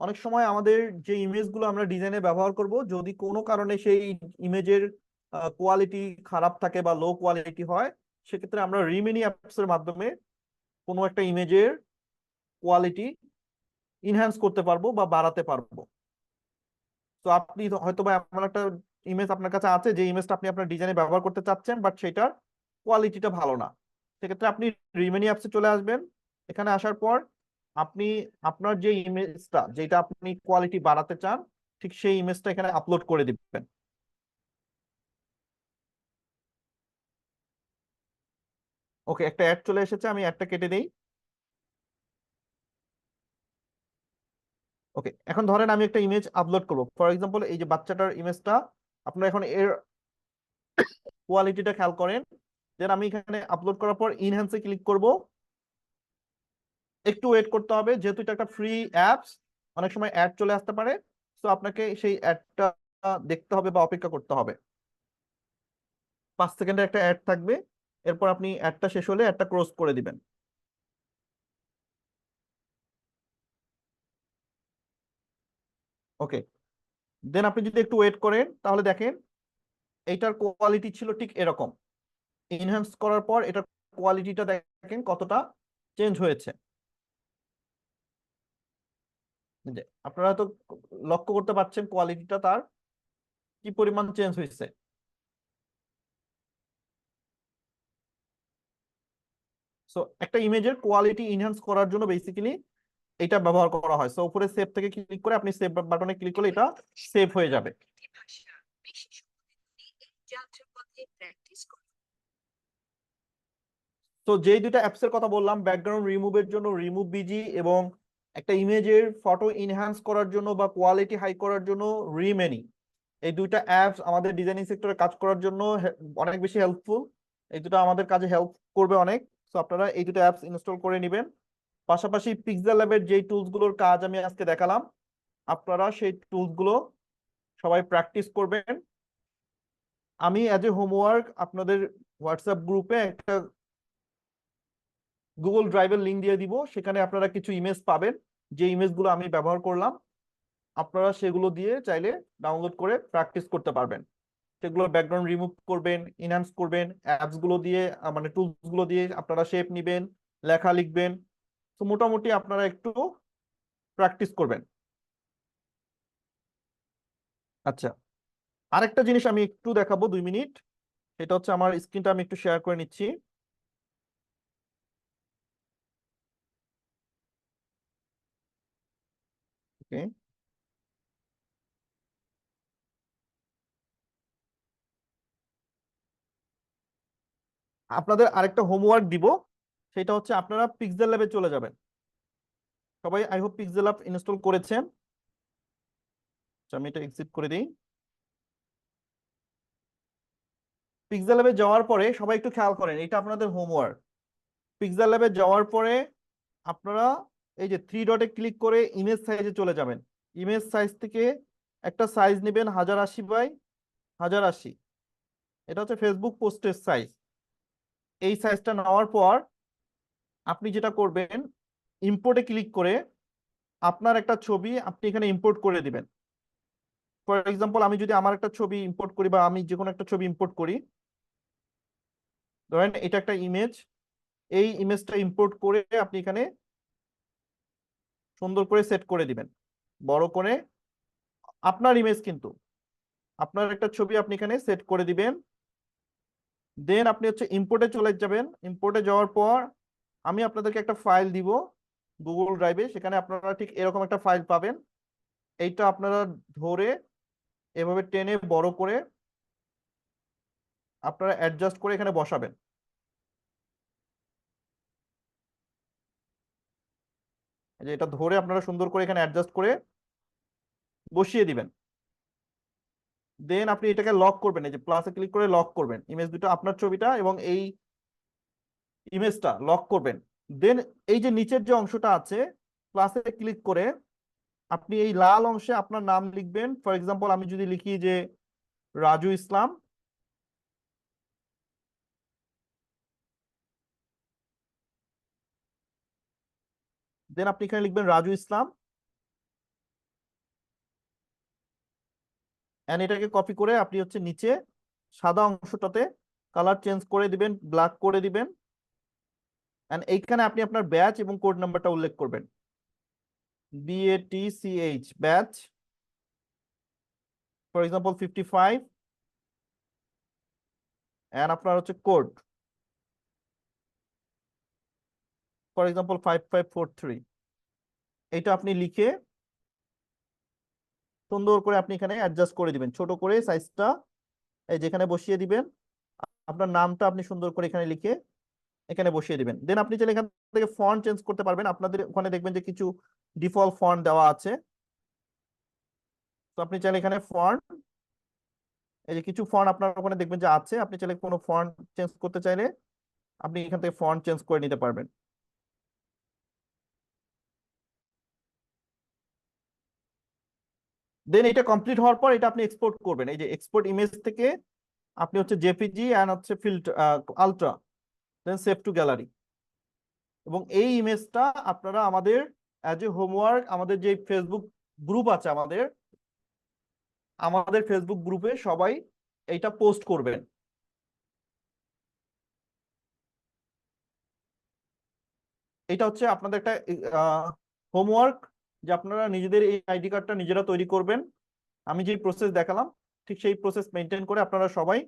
অনেক সময় আমাদের যে ইমেজগুলো আমরা ডিজাইনে ব্যবহার করব, যদি কোনো কারণে সেই ইমেজের কোয়ালিটি খারাপ থাকে বা লো কোয়ালিটি হয়, সেক্ষেত্রে আমরা রিমিনি অ্যাপসের মাধ্যমে কোনো একটা ইমেজের কোয়ালিটি ইনহ্যান্স করতে পারবো বা বাড়াতে পারবো। তো আপনি হয়তো বা এমন একটা ইমেজ আপনার কাছে আছে, যে ইমেজটা আপনি আপনার ডিজাইনে ব্যবহার করতে চাচ্ছেন, বাট সেটার কোয়ালিটিটা ভালো না। সেক্ষেত্রে আপনি রিমিনি অ্যাপসে চলে আসবেন। এখানে আসার পর আপনি আপনার যে ইমেজটা, যেটা আপনি কোয়ালিটি বাড়াতে চান, ঠিক সেই ইমেজটা এখানে আপলোড করে দিবেন। ওকে, একটা অ্যাড চলে এসেছে, আমি অ্যাডটা কেটে দেই। ওকে, এখন ধরেন আমি একটা ইমেজ আপলোড করবো, ফর এক্সাম্পল এই যে বাচ্চাটার ইমেজটা। আপনারা এখন এর কোয়ালিটিটা খেয়াল করেন। দেন আমি এখানে আপলোড করার পর ইনহ্যান্সে ক্লিক করব। একটু ওয়েট করতে হবে, যেহেতু এটা একটা ফ্রি অ্যাপস, অনেক সময় অ্যাড চলে আসতে পারে। তো আপনাকে সেই অ্যাডটা দেখতে হবে বা অপেক্ষা করতে হবে। 5 সেকেন্ডের একটা অ্যাড থাকবে, এরপর আপনি অ্যাডটা শেষ হলে অ্যাডটা ক্লোজ করে দিবেন। ওকে, দেন আপনি যদি একটু ওয়েট করেন, তাহলে দেখেন এইটার কোয়ালিটি ছিল ঠিক এরকম। ইনহ্যান্স করার পর এটার কোয়ালিটিটা দেখেন কতটা চেঞ্জ হয়েছে। যে আপনারা তো লক্ষ্য করতে পারছেন কোয়ালিটিটা তার কি পরিমাণ চেঞ্জ হয়েছে। সো একটা ইমেজের কোয়ালিটি ইনহ্যান্স করার জন্য বেসিক্যালি এটা ব্যবহার করা হয়। সো উপরে সেভ থেকে ক্লিক করে আপনি সেভ বাটনে ক্লিক করলে এটা সেভ হয়ে যাবে। তো যেই দুইটা অ্যাপস এর কথা বললাম, ব্যাকগ্রাউন্ড রিমুভের জন্য রিমুভ বিজি, এবং একটা ইমেজের ফটো ইনহ্যান্স করার জন্য বা কোয়ালিটি হাই করার জন্য রিমেনি, এই দুইটা অ্যাপস আমাদের ডিজাইনিং সেক্টরে কাজ করার জন্য অনেক বেশি হেল্পফুল। এই দুটো আমাদের কাজে হেল্প করবে অনেক। তো আপনারা এই দুটো অ্যাপস ইনস্টল করে নেবেন। পাশাপাশি পিক্সেল ল্যাবের যেই টুলস গুলোর কাজ আমি আজকে দেখালাম, আপনারা সেই টুলস গুলো সবাই প্র্যাকটিস করবেন। আমি অ্যাজ এ হোমওয়ার্ক আপনাদের হোয়াটসঅ্যাপ গ্রুপে একটা গুগল ড্রাইভের লিংক দিয়ে দিব, সেখানে আপনারা কিছু ইমেজ পাবেন, যে ইমেজগুলো আমি ব্যবহার করলাম। আপনারা সেগুলো দিয়ে চাইলে ডাউনলোড করে প্র্যাকটিস করতে পারবেন। সেগুলো ব্যাকগ্রাউন্ড রিমুভ করবেন, ইনহ্যান্স করবেন, অ্যাপস গুলো দিয়ে মানে টুলস গুলো দিয়ে আপনারা শেপ নিবেন, লেখা লিখবেন। তো মোটামুটি আপনারা একটু প্র্যাকটিস করবেন। আচ্ছা, আরেকটা জিনিস আমি একটু দেখাবো 2 মিনিট। সেটা হচ্ছে, আমার স্ক্রিনটা আমি একটু শেয়ার করে নিচ্ছি। ওকে, আপনাদের আরেকটা হোমওয়ার্ক দিব। সেটা হচ্ছে আপনারা পিক্সেল ল্যাবে চলে যাবেন। সবাই I hope pixel lab install করেছেন। আচ্ছা, আমি এটা এক্সিট করে দিই। পিক্সেল ল্যাবে যাওয়ার পরে সবাই একটু খেয়াল করেন, এটা আপনাদের হোমওয়ার্ক। পিক্সেল ল্যাবে যাওয়ার পরে আপনারা এই যে 3 ডটে ক্লিক করে ইমেজ সাইজে চলে যাবেন। ইমেজ সাইজ থেকে একটা সাইজ নেবেন 1080 বাই 1080। এটা হচ্ছে ফেসবুক পোস্টের সাইজ। এই সাইজটা নেওয়ার পর আপনি যেটা করবেন, ইম্পোর্টে ক্লিক করে আপনার একটা ছবি আপনি এখানে ইম্পোর্ট করে দিবেন। ফর এক্সাম্পল, আমি যদি আমার একটা ছবি ইম্পোর্ট করি, বা আমি যে কোনো একটা ছবি ইম্পোর্ট করি, ধরেন এটা একটা ইমেজ। এই ইমেজটা ইম্পোর্ট করে আপনি এখানে সুন্দর করে সেট করে দিবেন, বড় করে। আপনার ইমেজ কিন্তু, আপনার একটা ছবি আপনি এখানে সেট করে দিবেন। দেন আপনি হচ্ছে ইম্পোর্টে চলে যাবেন। ইম্পোর্টে যাওয়ার পর আমি আপনাদেরকে একটা ফাইল দিব গুগল ড্রাইভে, সেখানে আপনারা ঠিক এরকম একটা ফাইল পাবেন। এইটা আপনারা ধরে এভাবে টেনে বড় করে আপনারা অ্যাডজাস্ট করে এখানে বসাবেন। এই যে এটা ধরে আপনারা সুন্দর করে এখানে অ্যাডজাস্ট করে বসিয়ে দিবেন। দেন আপনি এটাকে লক করবেন, এই যে প্লাসে ক্লিক করে লক করবেন ইমেজ দুটো, আপনার ছবিটা এবং এই ইমেজটা লক করবেন। দেন এই যে নিচের যে অংশটা আছে, প্লাসে ক্লিক করে আপনি এই লাল অংশে আপনার নাম লিখবেন। ফর এক্সাম্পল, আমি যদি লিখি যে রাজু ইসলাম, দেন আপনি এখানে লিখবেন রাজু ইসলাম, এন্ড এটাকে কপি করে আপনি হচ্ছে নিচে সাদা অংশটাতে কালার চেঞ্জ করে দিবেন, ব্ল্যাক করে দিবেন। এন্ড এইখানে আপনি আপনার ব্যাচ এবং কোড নাম্বারটা উল্লেখ করবেন, BATCH batch, for example 55, and আপনার হচ্ছে কোড, ফর এক্সাম্পল 5543। এটা আপনি লিখে সুন্দর করে আপনি এখানে অ্যাডজাস্ট করে দিবেন, ছোট করে সাইজটা এই যেখানে বসিয়ে দিবেন। আপনার নামটা আপনি সুন্দর করে এখানে লিখে এখানে বসিয়ে দিবেন। দেন আপনি চাইলে এখান থেকে ফন্ট চেঞ্জ করতে পারবেন। আপনাদের ওখানে দেখবেন যে কিছু ডিফল্ট ফন্ট দেওয়া আছে। তো আপনি চাইলে এখানে ফন্ট, এই যে কিছু ফন্ট আপনার ওখানে দেখবেন যে আছে, আপনি চাইলে কোনো ফন্ট চেঞ্জ করতে চাইলে আপনি এখান থেকে ফন্ট চেঞ্জ করে নিতে পারবেন। দেন এটা কমপ্লিট হওয়ার পর এটা আপনি এক্সপোর্ট করবেন। এই যে এক্সপোর্ট ইমেজ থেকে আপনি হচ্ছে জেপিজি এন্ড হচ্ছে filter ultra, then save to gallery. এবং এই ইমেজটা আপনারা আমাদের অ্যাজ এ হোমওয়ার্ক, আমাদের যে ফেসবুক গ্রুপ আছে, আমাদের আমাদের ফেসবুক গ্রুপে সবাই এইটা পোস্ট করবেন। এটা হচ্ছে আপনাদের একটা হোমওয়ার্ক, যে আপনারা নিজেদের এই আইডি কার্ডটা নিজেরা তৈরি করবেন। আমি যে প্রসেস দেখালাম ঠিক সেই প্রসেস মেনটেন করে আপনারা সবাই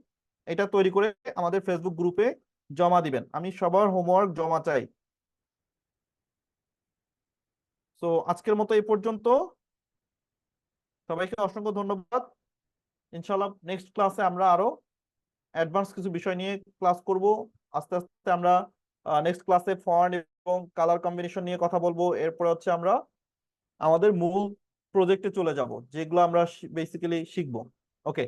এটা তৈরি করে আমাদের ফেসবুক গ্রুপে জমা দিবেন। আমি সবার হোমওয়ার্ক জমা চাই। তো আজকের মতো এই পর্যন্ত। সবাইকে অসংখ্য ধন্যবাদ। ইনশাআল্লাহ নেক্সট ক্লাসে আমরা আরো অ্যাডভান্স কিছু বিষয় নিয়ে ক্লাস করব। আস্তে আস্তে আমরা নেক্সট ক্লাসে ফন্ট এবং কালার কম্বিনেশন নিয়ে কথা বলবো। এরপর হচ্ছে আমরা আমাদের মূল প্রজেক্টে চলে যাব, যেগুলো আমরা বেসিক্যালি শিখবো। ওকে।